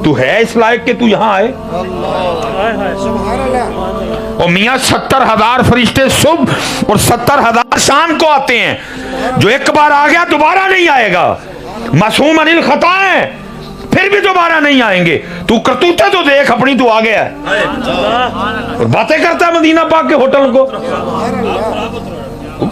تو ہے اس لائق کہ تو یہاں آئے اور میاں 70,000 فرشتے صبح اور 70,000 شام کو آتے ہیں جو ایک بار آ گیا دوبارہ نہیں آئے گا معصوم عن الخطا ہے پھر بھی دوبارہ نہیں آئیں گے تو کرتوتے تو دیکھ اپنی تو آ گیا ہے اور باتیں کرتا ہے مدینہ پاک کے ہوٹل کو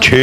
6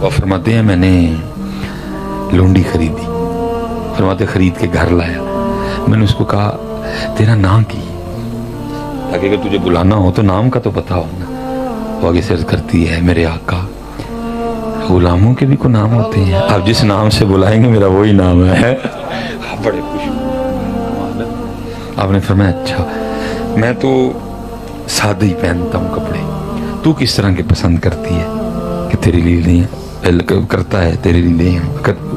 وہ فرماتے ہیں میں نے لونڈی خریدی، فرماتے خرید کے گھر لایا، میں نے اس کو کہا تیرا نام کی، تاکہ اگر تجھے بلانا ہو تو نام کا تو پتا ہو نا۔ وہ آگے سے عرض کرتی ہے میرے آقا غلاموں کے بھی کوئی نام ہوتے ہیں، آپ جس نام سے بلائیں گے میرا وہی نام ہے۔ آپ بڑے خوش ہوئے۔ آپ نے فرمایا اچھا میں تو سادہ ہی پہنتا ہوں کپڑے، تو کس طرح کے پسند کرتی ہے کہ تیرے لیے لیں کرتا ہے تیرے لیے لیں؟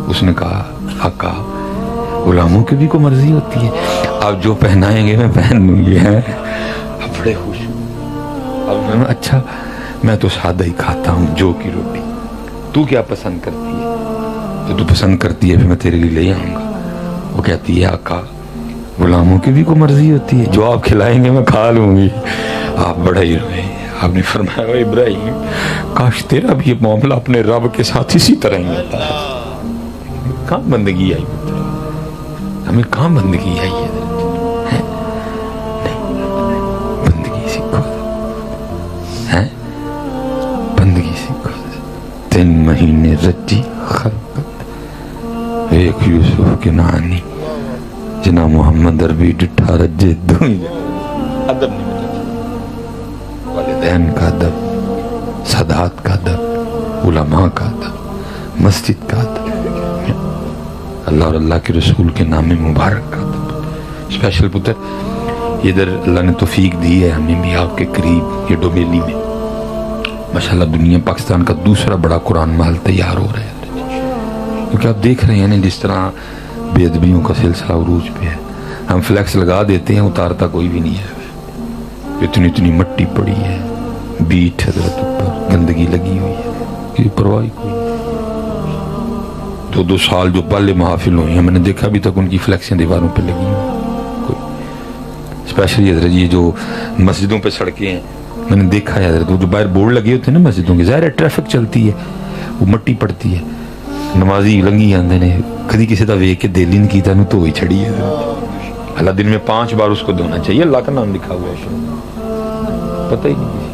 اس نے کہا آقا غلاموں کی بھی کوئی مرضی ہوتی ہے، آپ جو پہنائیں گے میں پہن لوں گی۔ آپ بڑے خوش ہوئے۔ اب میں اچھا میں تو سادہ ہی کھاتا ہوں جو کی روٹی، تو کیا پسند کرتی ہے؟ جو تو پسند کرتی ہے پھر میں تیرے لیے لے آؤں گا۔ وہ کہتی ہے آقا غلاموں کی بھی کوئی مرضی ہوتی ہے، جو آپ کھلائیں گے میں کھا لوں گی۔ آپ بڑا ہی روئے۔ آپ نے فرمایا ابراہیم کاش تیرا بھی یہ معاملہ اپنے رب کے ساتھ اسی طرح ہی ہوتا ہے۔ کہاں بندگی آئی، ہمیں کہاں بندگی آئی ہے؟ بندگی سیکھو، بندگی سیکھو۔ 3 مہینے رچی خلقت ایک یوسف کے نانی، جنا محمد عربی ڈٹھا رجے دوئی ادب نہیں ملتا، والدین کا ادب، سادات کا ادب، علماء کا ادب، مسجد کا ادب، اللہ اور اللہ کے رسول کے نام مبارک کا ادب۔ اسپیشل پتر ادھر اللہ نے توفیق دی ہے ہمیں بھی آپ کے قریب، یہ ڈومیلی میں ماشاءاللہ دنیا پاکستان کا دوسرا بڑا قرآن محل تیار ہو رہا ہے، کیونکہ آپ دیکھ رہے ہیں نا جس طرح بے ادبیوں کا سلسلہ عروج پہ ہے۔ ہم فلیکس لگا دیتے ہیں، اتارتا کوئی بھی نہیں ہے، اتنی مٹی پڑی ہے، بیٹ حضرت اوپر گندگی لگی ہوئی ہے، کوئی پرواہ کوئی نہیں۔ 2 سال جو پہلے محافل ہوئی ہیں میں نے دیکھا ابھی تک ان کی فلیکسیں دیواروں پہ لگی ہوئی کوئی، اسپیشلی حضرت یہ جو مسجدوں پہ سڑکیں ہیں میں نے دیکھا ہے حضرت، وہ جو باہر بورڈ لگے ہوتے ہیں نا مسجدوں کے، ظاہر ہے ٹریفک چلتی ہے، وہ مٹی پڑتی ہے، نمازی لنگی آندے نے کدی کسی دا ویک کے دل ہی نہیں کیتا نو تو ہی چھڑی ہے۔ اللہ دن میں 5 بار اس کو دھونا چاہیے، اللہ کا نام لکھا ہوا ہے، پتہ ہی نہیں کسی۔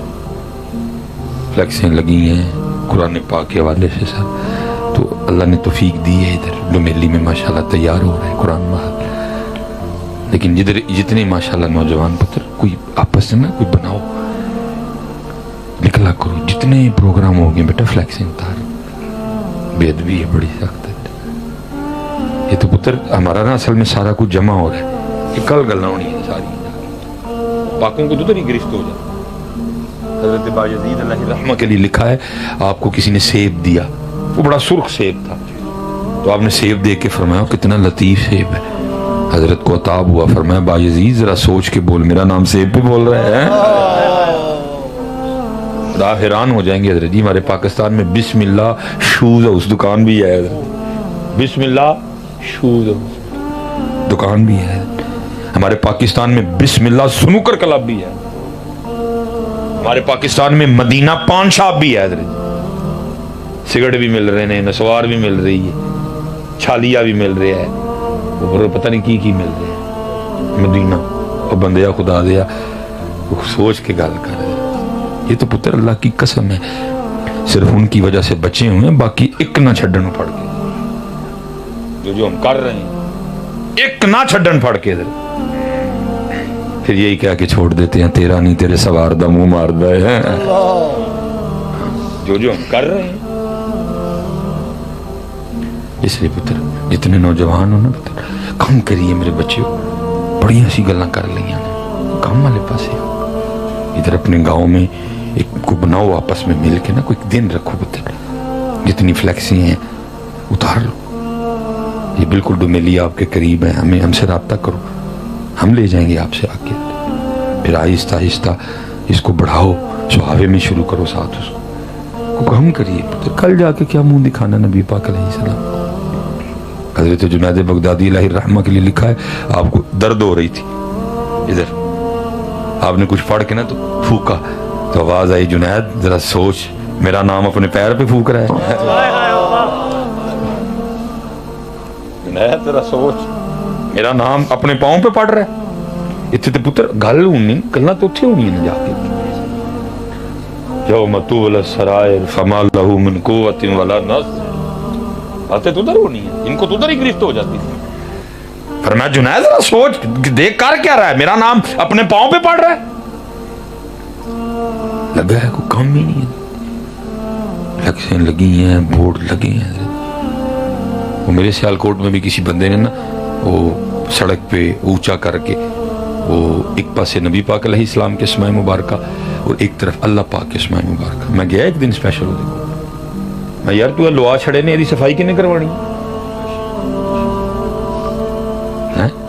فلیکسیں لگی ہیں قرآن پاک کے حوالے سے سب، تو اللہ نے توفیق دی ہے ادھر ڈومیلی میں ماشاءاللہ تیار ہو رہا ہے قرآن محل۔ لیکن جدھر جتنے ماشاءاللہ نوجوان پتر کوئی آپس میں کوئی بناؤ نکلا کرو، جتنے پروگرام ہو گئے بیٹا فلیکسیں اتار، بے ادبی ہے بڑی سخت ہے۔ یہ تو پتر ہمارا نا اصل میں سارا کچھ جمع ہو رہا ہے کہ کل گلنا ہونی ہے ساری، پاکوں کو تو نہیں گرفت ہو جائے۔ حضرت بایزید اللہ رحمہ کے لیے لکھا ہے آپ کو کسی نے سیب دیا، وہ بڑا سرخ سیب تھا، تو آپ نے سیب دے کے فرمایا کتنا لطیف سیب ہے، حضرت کو عطاب ہوا، فرمایا بایزید ذرا سوچ کے بول، میرا نام سیب پہ بول رہے ہیں۔ خدا حیران ہو جائیں گے حضرت جی، ہمارے پاکستان میں بسم اللہ شوز ہاؤس دکان بھی ہے حضرت، بسم اللہ شوز ہاؤس دکان بھی ہے ہمارے پاکستان میں، بسم اللہ سنوکر کلب بھی ہے ہمارے پاکستان میں، مدینہ پان شاپ بھی ہے حضرت، سگریٹ بھی مل رہے ہیں، نسوار بھی مل رہی ہے، چھالیا بھی مل رہا ہے، وہ پتہ نہیں کی مل رہے ہیں مدینہ۔ اور بندیا خدا دیا سوچ کے گل کر رہے، یہ تو پتر اللہ کی قسم ہے صرف ان کی وجہ سے بچے ہوئے ہیں، باقی ایک نہ چھڈن پڑ کے جو ہم کر رہے ہیں، ایک نہ چھڈن پڑ کے پھر یہی کہہ کے چھوڑ دیتے ہیں تیرا نہیں تیرے سوار دا منہ مار دے ہیں، جو ہم کر رہے ہیں۔ اس لیے پتر جتنے نوجوان ہو نا پتر کم کریے میرے بچے، بڑی ایسی گلاں کر لیا نے، کام والے پاسے ادھر اپنے گاؤں میں ایک کو بناؤ، آپس میں مل کے نا کوئی دن رکھو پتر، جتنی فلیکسی ہیں اتار لو، یہ بالکل ڈومیلی آپ کے قریب ہے، ہم سے رابطہ کرو، ہم لے جائیں گے آپ سے آ کے، پھر آہستہ آہستہ اس کو بڑھاؤ، سہاوے میں شروع کرو ساتھ اس کو ہم کریے پتر، کل جا کے کیا منہ دکھانا نبی پاک علیہ السلام۔ حضرت جنید بغدادی علیہ الرحمہ کے لیے لکھا ہے آپ کو درد ہو رہی تھی، ادھر آپ نے کچھ پڑھ کے نا تو پھونکا تو آواز آئی جنید ذرا سوچ، میرا نام اپنے پیر پہ پھونک رہا ہے، جنید ذرا سوچ میرا نام اپنے پاؤں پہ پڑھ رہا ہے۔ اتنے تو پتر گل ہونی، گلنا تو اتنے ہونی ہے جا کے، یوم تبلی السرائر فما لہ من قوت ولا نصر. باتیں تو ادھر ہونی ہیں، ان کو تو ادھر ہی گرفت ہو جاتی تھی. فرمایا جنید ذرا سوچ دیکھ کر کیا رہا ہے، میرا نام اپنے پاؤں پہ پڑ رہا ہے. لگا ہے کوئی کام ہی نہیں ہے، فلیکسیں لگی ہیں، بورڈ لگے ہیں. وہ میرے سیالکوٹ میں بھی کسی بندے نے نا وہ سڑک پہ اونچا کر کے وہ ایک پاسے نبی پاک علیہ السلام کے اسماء مبارکہ اور ایک طرف اللہ پاک کے اسماء مبارکہ. میں گیا ایک دن اسپیشل ہو دیکھو، میں یار تو لوا چھڑے نے یہ صفائی کنے کروانی ہے؟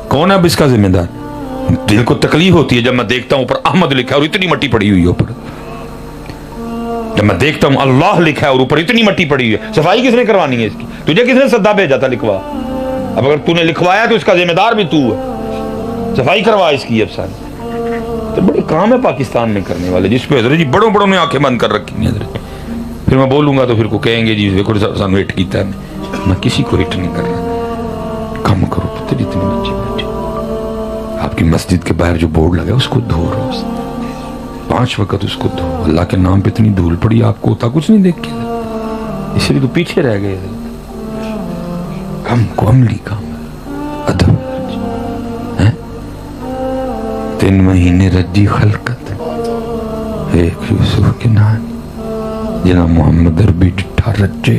کون ہے اب اس کا ذمہ دار؟ دل کو تکلیف ہوتی ہے جب میں دیکھتا ہوں اوپر احمد لکھا ہے اور اتنی مٹی پڑی ہوئی ہے اوپر. جب میں دیکھتا ہوں اللہ لکھا ہے اور اوپر اتنی مٹی پڑی ہوئی ہے، صفائی کس نے کروانی ہے اس کی؟ تجھے کس نے سدا بھیجا تھا لکھوا؟ اب اگر تو نے لکھوایا تو اس کا ذمہ دار بھی تو ہے، صفائی کروا اس کی. اب ساری تو بڑی کام ہے پاکستان میں کرنے والے، جس پہ حضرت جی بڑوں بڑوں نے آنکھیں بند کر رکھی ہیں. حضرت پھر میں بولوں گا تو پھر کو کہیں گے جی دیکھو سانو ہٹ کیتا ہے. میں کسی کو ہٹ نہیں کر رہا. کم کرو پتہ جتنے بچے بیٹھے آپ کی مسجد کے باہر جو بورڈ لگا ہے اس کو دھو روز 5 وقت اس کو دھو. اللہ کے نام پہ اتنی دھول پڑی آپ کو ہوتا کچھ نہیں دیکھ کے، اس لیے تو پیچھے رہ گئے. کم کو عملی کام ہے، ادب ہے. 3 مہینے رجی خلقت ایک یوسف کے نام جنا محمد عربی ڈٹھا رجے.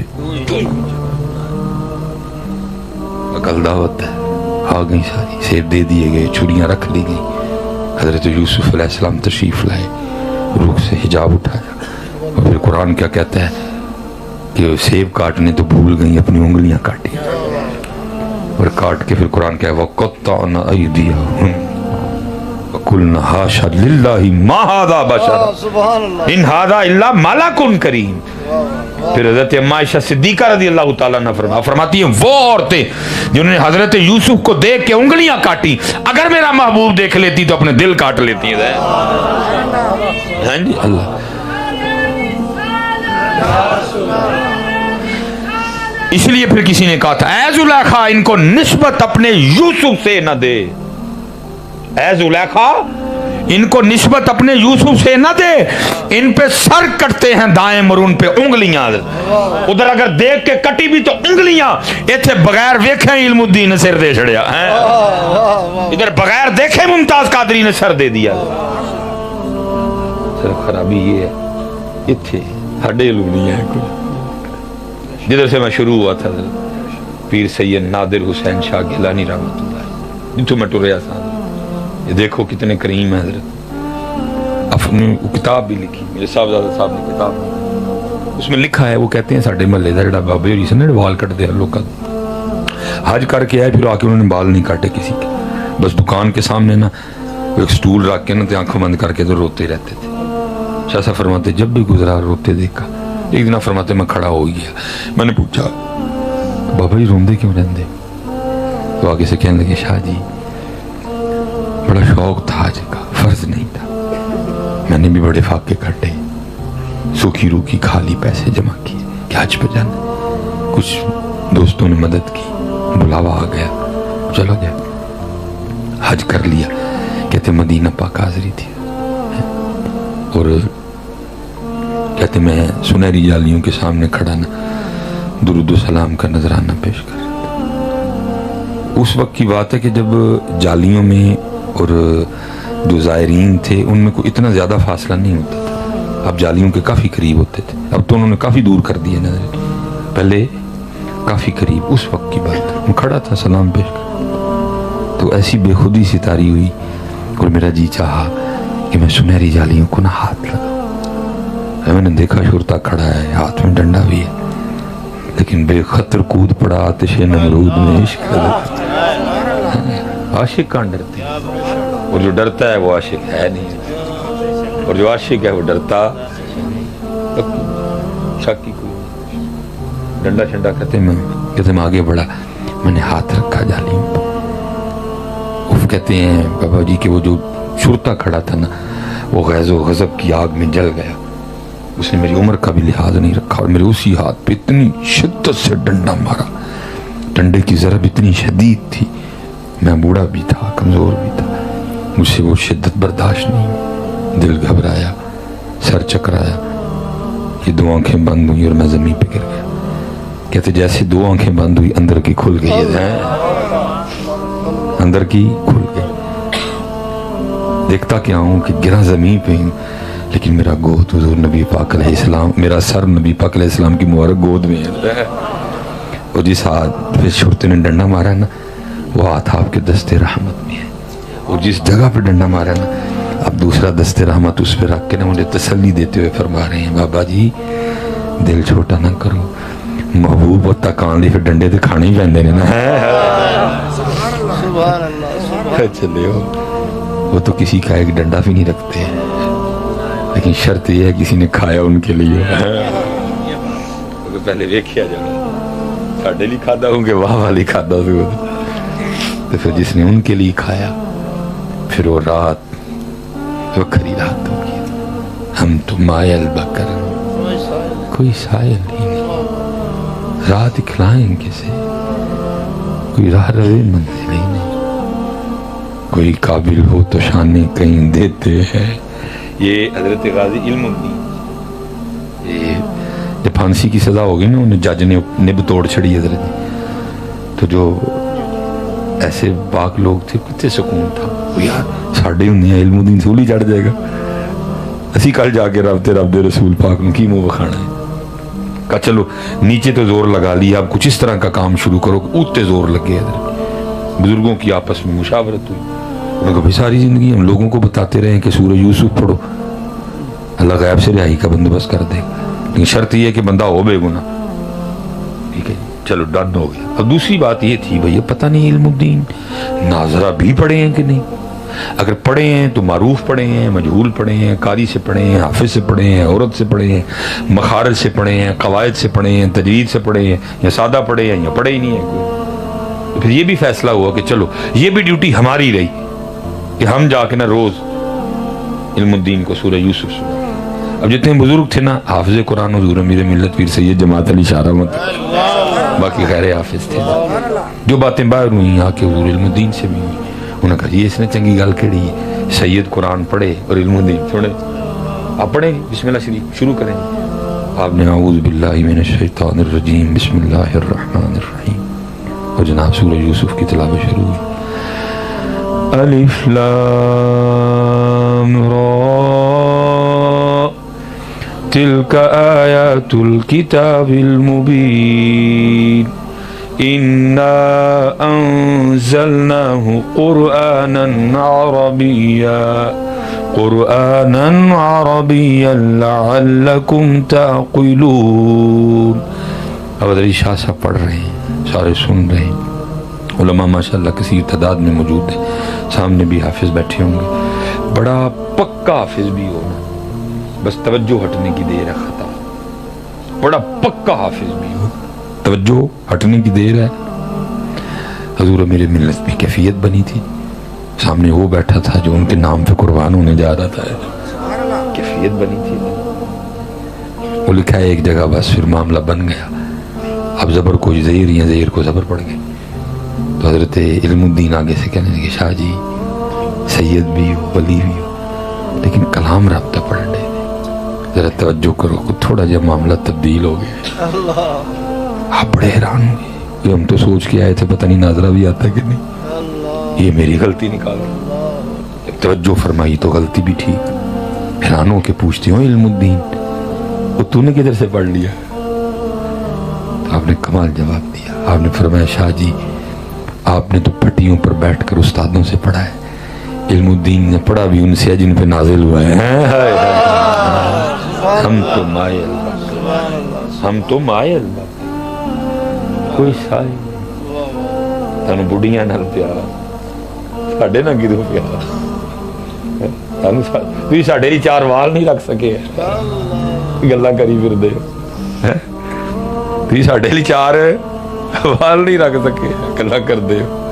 عقل دعوت ہے، آ گئی ساری، سیب دے دیے گئے، چھریاں رکھ لی گئی. حضرت یوسف علیہ السلام تشریف لائے، روح سے حجاب اٹھایا. اور پھر قرآن کیا کہتا ہے کہ سیب کاٹنے تو بھول گئی، اپنی انگلیاں کاٹی اور کاٹ کے پھر قرآن کہا وَقَطَّعْنَ أَيْدِيَهُمْ وَقُلْنَا حَاشَ لِلَّهِ مَا هَذَا بَشَرٌ إِنْ هَذَا إِلَّا مَلَكٌ كَرِيمٌ. پھر حضرت عائشہ صدیقہ رضی اللہ تعالیٰ عنہ فرماتی ہیں وہ عورتیں جنہوں نے حضرت یوسف کو دیکھ کے انگلیاں کاٹی، اگر میرا محبوب دیکھ لیتی تو اپنے دل کاٹ لیتی ہیں. ہاں جی اللہ. اس لیے پھر کسی نے کہا تھا اے زلیخا ان کو نسبت اپنے یوسف سے نہ دے. اے زلیخا ان کو نسبت اپنے یوسف سے نہ دے، ان پہ سر کٹتے ہیں دائیں اور ان پہ انگلیاں. ادھر اگر دیکھ کے کٹی بھی تو انگلیاں، ایتھے بغیر ویکھے علم الدین نے سر دے چھڑیا، ادھر بغیر دیکھے ممتاز قادری نے سر دے دیا. سر خرابی یہ ہے ایتھے ہڈے لوگ نہیں ہے کوئی. جدھر سے میں شروع ہوا تھا پیر سید نادر حسین شاہ گیلانی رحمۃ اللہ، جتوں میں ٹریا تھا. یہ دیکھو کتنے کریم ہیں حضرت. اپنی کتاب بھی لکھی میرے صاحبزادہ صاحب نے کتاب، اس میں لکھا ہے وہ کہتے ہیں ساڈے محلے دا جڑا بابے ہوری سن وال کٹتے ہیں لوگ حج کر کے آئے، پھر آ کے انہوں نے بال نہیں کاٹے کسی کے، بس دکان کے سامنے نا ایک سٹول رکھ کے نا آنکھوں بند کر کے تو روتے رہتے تھے. شاہ صاحب فرماتے جب بھی گزرا روتے دیکھا. ایک دن فرماتے میں کھڑا ہو گیا، میں نے پوچھا بابا جی روندے کیوں رہندے؟ تو آگے سے کہنے لگے شاہ جی بڑا شوق تھا حج کا، فرض نہیں تھا، میں نے بھی بڑے فاقے کاٹے، سوکھی روکی کھالی پیسے جمع کیے کہ حج پہ جانا. کچھ دوستوں نے مدد کی، بلاوا آ گیا، چلو گیا، حج کر لیا. کہتے مدینہ پاک حاضری تھی اور کہتے میں سنہری جالیوں کے سامنے کھڑا نا درود و سلام کا نذرانہ پیش کر رہا تھا. اس وقت کی بات ہے کہ جب جالیوں میں اور جو زائرین تھے ان میں کوئی اتنا زیادہ فاصلہ نہیں ہوتا تھا. اب جالیوں کے کافی قریب ہوتے تھے، اب تو انہوں نے کافی دور کر دیے نظر، پہلے کافی قریب. اس وقت کی بات ہے، میں کھڑا تھا سلام پیش کر، تو ایسی بے خودی سی طاری ہوئی اور میرا جی چاہا کہ میں سنہری جالیوں کو نہ ہاتھ لگاؤں. میں نے دیکھا شرطا کھڑا ہے، ہاتھ میں ڈنڈا بھی ہے، لیکن بے خطر کود پڑا آتش نمرود میں عشق. عاشق کہاں ڈرتے ہیں، اور جو ڈرتا ہے وہ عاشق ہے نہیں، اور جو عاشق ہے وہ ڈرتا شک کی کوئی. ڈنڈا شنڈا کہتے میں آگے بڑھا، میں نے ہاتھ رکھا جالیوں پر. کہتے ہیں بابا جی کہ وہ جو شرطا کھڑا تھا نا وہ غیظ و غضب کی آگ میں جل گیا. اس نے میری عمر کا بھی لحاظ نہیں رکھا اور میرے اسی ہاتھ پہ اتنی شدت سے ڈنڈا مارا. ڈنڈے کی ضرب اتنی شدید تھی، میں بوڑھا بھی تھا، کمزور بھی تھا، مجھ سے وہ شدت برداشت نہیں. دل گھبرایا، سر چکرایا، یہ دو آنکھیں بند ہوئی اور میں زمین پہ گر گیا. کہتے جیسے دو آنکھیں بند ہوئی اندر کی کھل گئی ہے, اندر کی کھل گئی. دیکھتا کیا ہوں کہ گرا زمین پہ ہوں, لیکن میرا گود حضور نبی پاک علیہ السلام, میرا سر نبی پاک علیہ السلام کی مبارک گود میں ہے. اور جس ہاتھ پہ شرطے نے ڈنڈا مارا ہے نا, وہ ہاتھ آپ کے دستے رحمت میں ہے. اور جس جگہ پہ ڈنڈا مارا ہے نا, اب دوسرا دستے رحمت اس پہ رکھ کے نا مجھے تسلی دیتے ہوئے فرما رہے ہیں, بابا جی دل چھوٹا نہ کرو, محبوب اور تکان لی پھر ڈنڈے تے کھانے ہی پہندے نے نا. سبحان اللہ. چلے ہو, وہ تو کسی کا ایک ڈنڈا بھی نہیں رکھتے, لیکن شرط یہ ہے کسی نے کھایا ان کے لیے. پہلے ویکھیا جانا ساڈے لیے کھادا ہوں گے, واہ والی کھادا ہوں, تو پھر جس نے ان کے لیے کھایا, پھر وہ رات وکھری رات ہوگی. ہم تو مائل بکر, کوئی سائل ہی نہیں, رات کھلائیں کسے, کوئی راہ روے منزل ہی نہیں, کوئی قابل ہو تو شانے کہیں دیتے ہیں. یہ حضرت غازی علم الدین, یہ جب پھانسی کی سزا ہوگی نا, انہیں جج نے نب توڑ چھڑی حضرت جی, تو جو ایسے پاک لوگ تھے کتنے سکون تھا. وہ یار ساڑھے ہوں علم الدین سولی چڑھ جائے گا, اسی کل جا کے رب دے رسول پاک نے کی منہ بخانا ہے. کہا چلو نیچے تو زور لگا لیا, اب کچھ اس طرح کا کام شروع کرو. اوتے زور لگے حضرت, بزرگوں کی آپس میں مشاورت ہوئی. انہوں نے کہا ساری زندگی ہم لوگوں کو بتاتے رہے کہ سورہ یوسف پڑھو, اللہ غیب سے رہائی کا بندوبست کر دے گا, لیکن شرط یہ ہے کہ بندہ ہو بے گناہ. ٹھیک ہے جی, چلو ڈن ہو گیا. اب دوسری بات یہ تھی بھئی پتہ نہیں علم الدین ناظرہ بھی پڑھے ہیں کہ نہیں. اگر پڑھے ہیں تو معروف پڑھے ہیں, مجہول پڑھے ہیں, قاری سے پڑھے ہیں, حافظ سے پڑھے ہیں, عورت سے پڑھے ہیں, مخارج سے پڑھے ہیں, قواعد سے پڑھے ہیں, تجوید سے پڑھے ہیں, یا سادہ پڑھے ہیں یا پڑھے ہی نہیں ہے کوئی. تو پھر یہ بھی فیصلہ ہوا کہ چلو یہ بھی ڈیوٹی ہماری رہی کہ ہم جا کے نا روز علم الدین کو سورہ یوسف سنا. اب جتنے بزرگ تھے نا, حافظ قرآن حضور امیر ملت پیر سید جماعت علی شاہ رحمت, باقی غیر حافظ تھے. جو باتیں باہر ہوئیں آ کے حضور علم الدین سے بھی ہوئی. انہوں نے کہا جی اس نے چنگی گل کہڑی ہے, سید قرآن پڑھے اور علم الدین سنے. آپ پڑھیں بسم اللہ شریف شروع کریں. آپ نے اعوذ باللہ من الشیطان الرجیم بسم اللہ الرحمن الرحیم, اور جناب سورہ یوسف کی تلاوت شروع ہوئی. الف لام را تلک آیات الکتاب المبین انا انزلناه قرآنا عربیا لعلکم تعقلون. اب ادری شاہ صاحب پڑھ رہے ہیں, سارے سن رہے ہیں. علماء ماشاءاللہ کثیر تعداد میں موجود ہیں, سامنے بھی حافظ بیٹھے ہوں گے. بڑا پکا حافظ بھی ہونا, بس توجہ ہٹنے کی دیر ہے خطا. بڑا پکا حافظ بھی ہو, توجہ ہٹنے کی دیر ہے. حضور میرے ملت میں کیفیت بنی تھی, سامنے وہ بیٹھا تھا جو ان کے نام پہ قربان ہونے جا رہا تھا. کیفیت بنی تھی. وہ لکھا ہے ایک جگہ, بس پھر معاملہ بن گیا. اب زبر کو زہر یا زہر کو زبر پڑ گئی. تو حضرت علم الدین آگے سے کہنے لگے شاہ جی سید بھی ہو ولی بھی ہو, لیکن کلام رابطہ پڑھنے ذرا توجہ کرو, تھوڑا جا معاملہ تبدیل ہو گیا. آپ بڑے حیران ہوئے کہ ہم تو سوچ کے آئے تھے پتہ نہیں ناظرہ بھی آتا کہ نہیں, یہ میری غلطی نکال. جب توجہ فرمائی تو غلطی بھی ٹھیک. حیران ہو کے پوچھتی ہوں علم الدین وہ تو نے کدھر سے پڑھ لیا؟ تو آپ نے کمال جواب دیا. آپ نے فرمایا شاہ جی آپ نے تو پٹیوں پر بیٹھ کر استادوں سے پڑھا ہے, علم الدین نے پڑھا بھی ان سے جن پہ نازل ہوا ہے. ہم تو مائل, ہم تو مائل, کوئی سائی تانوں بڑھیاں نال پیار, ساڈے نال کدوں پیار. تسی ساڈے لی چار وال نہیں رکھ سکے, گلاں کری پھردے ہو. تسی ساڈے لی چار وال نہیں رکھ سکے, گلاں کردے ہو.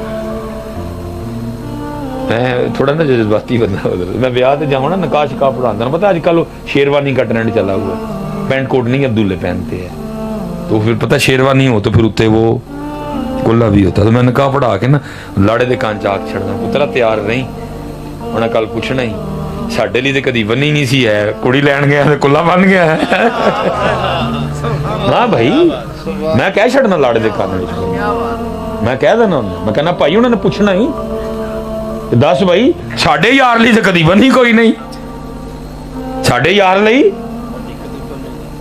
میں تھوڑا نا جذباتی بندہ, میں بیاہ تے جاؤں نا نکاح شکاح پڑھاندا, پتہ اج کل شیروانی کا ٹرینڈ چلا ہوا ہے, پینٹ کوٹ نہیں عبداللے پہنتے ہیں, تو پھر پتہ شیروانی ہو تو پھر اتنے وہ کلا بھی ہوتا. تو میں نکاح پڑھا کے نا لاڑے دے کان چاک چھڑنا, پترا تیار نہیں, انہیں کل پوچھنا ہی ਸਾਡੇ ਲਈ ਤੇ ਕਦੀ ਬੰਨੀ ਨਹੀਂ ਸੀ ਹੈ, ਕੁੜੀ ਲੈਣ ਗਿਆ ਤੇ ਕੁੱਲਾ ਬਣ ਗਿਆ ਹੈ। ਹਾਂ ਭਾਈ, ਮੈਂ ਕਹਿ ਛੱਡਣਾ ਲਾੜੇ ਦੇ ਕੰਨ ਵਿੱਚ, ਮੈਂ ਕਹਿ ਦੇਣਾ ਉਹਨੂੰ, ਮੈਂ ਕਹਿੰਦਾ ਭਾਈ ਉਹਨਾਂ ਨੇ ਪੁੱਛਣਾ ਹੀ ਦੱਸ ਭਾਈ ਸਾਡੇ ਯਾਰ ਲਈ ਤੇ ਕਦੀ ਬੰਨੀ ਕੋਈ ਨਹੀਂ, ਸਾਡੇ ਯਾਰ ਲਈ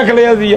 ਰੱਖ ਲਿਆ ਸੀ।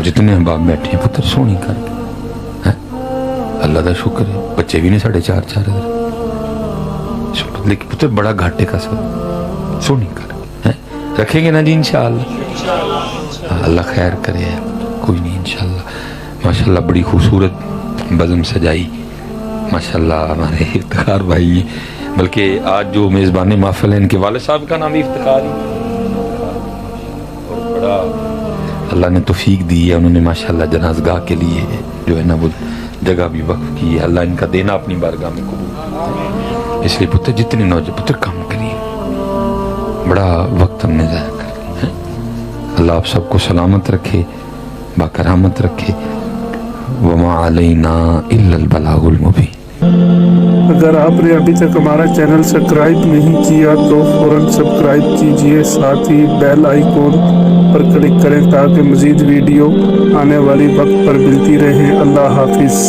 جتنے احباب بیٹھے ہیں پتر سونی کر کے اللہ دا شکر ہے بچے بھی نے 4.5 لیکن پتر بڑا گھاٹے کا سب سونی کر رکھیں گے نا جی انشاءاللہ اللہ خیر کرے کوئی نہیں انشاءاللہ ماشاءاللہ بڑی خوبصورت بزم سجائی ماشاءاللہ ہمارے افتخار بھائی بلکہ آج جو میزبان محفل ہیں ان کے والد صاحب کا نام بھی افتخار ہی اور بڑا اللہ نے توفیق دی ہے انہوں نے ماشاءاللہ جنازگاہ کے لیے جو ہے نا وہ جگہ بھی وقف کی ہے اللہ ان کا دینا اپنی بارگاہ میں قبول اس لیے پتر جتنے نوجوان پتر کام کریے بڑا وقت ہم نے ضائع کر لیا اللہ آپ سب کو سلامت رکھے باکرامت رکھے وما علینا الا البلاغ المبین اگر آپ نے ابھی تک ہمارا چینل سبسکرائب نہیں کیا تو فوراً سبسکرائب کیجئے ساتھ ہی بیل آئیکن پر کلک کریں تاکہ مزید ویڈیو آنے والی وقت پر ملتی رہیں اللہ حافظ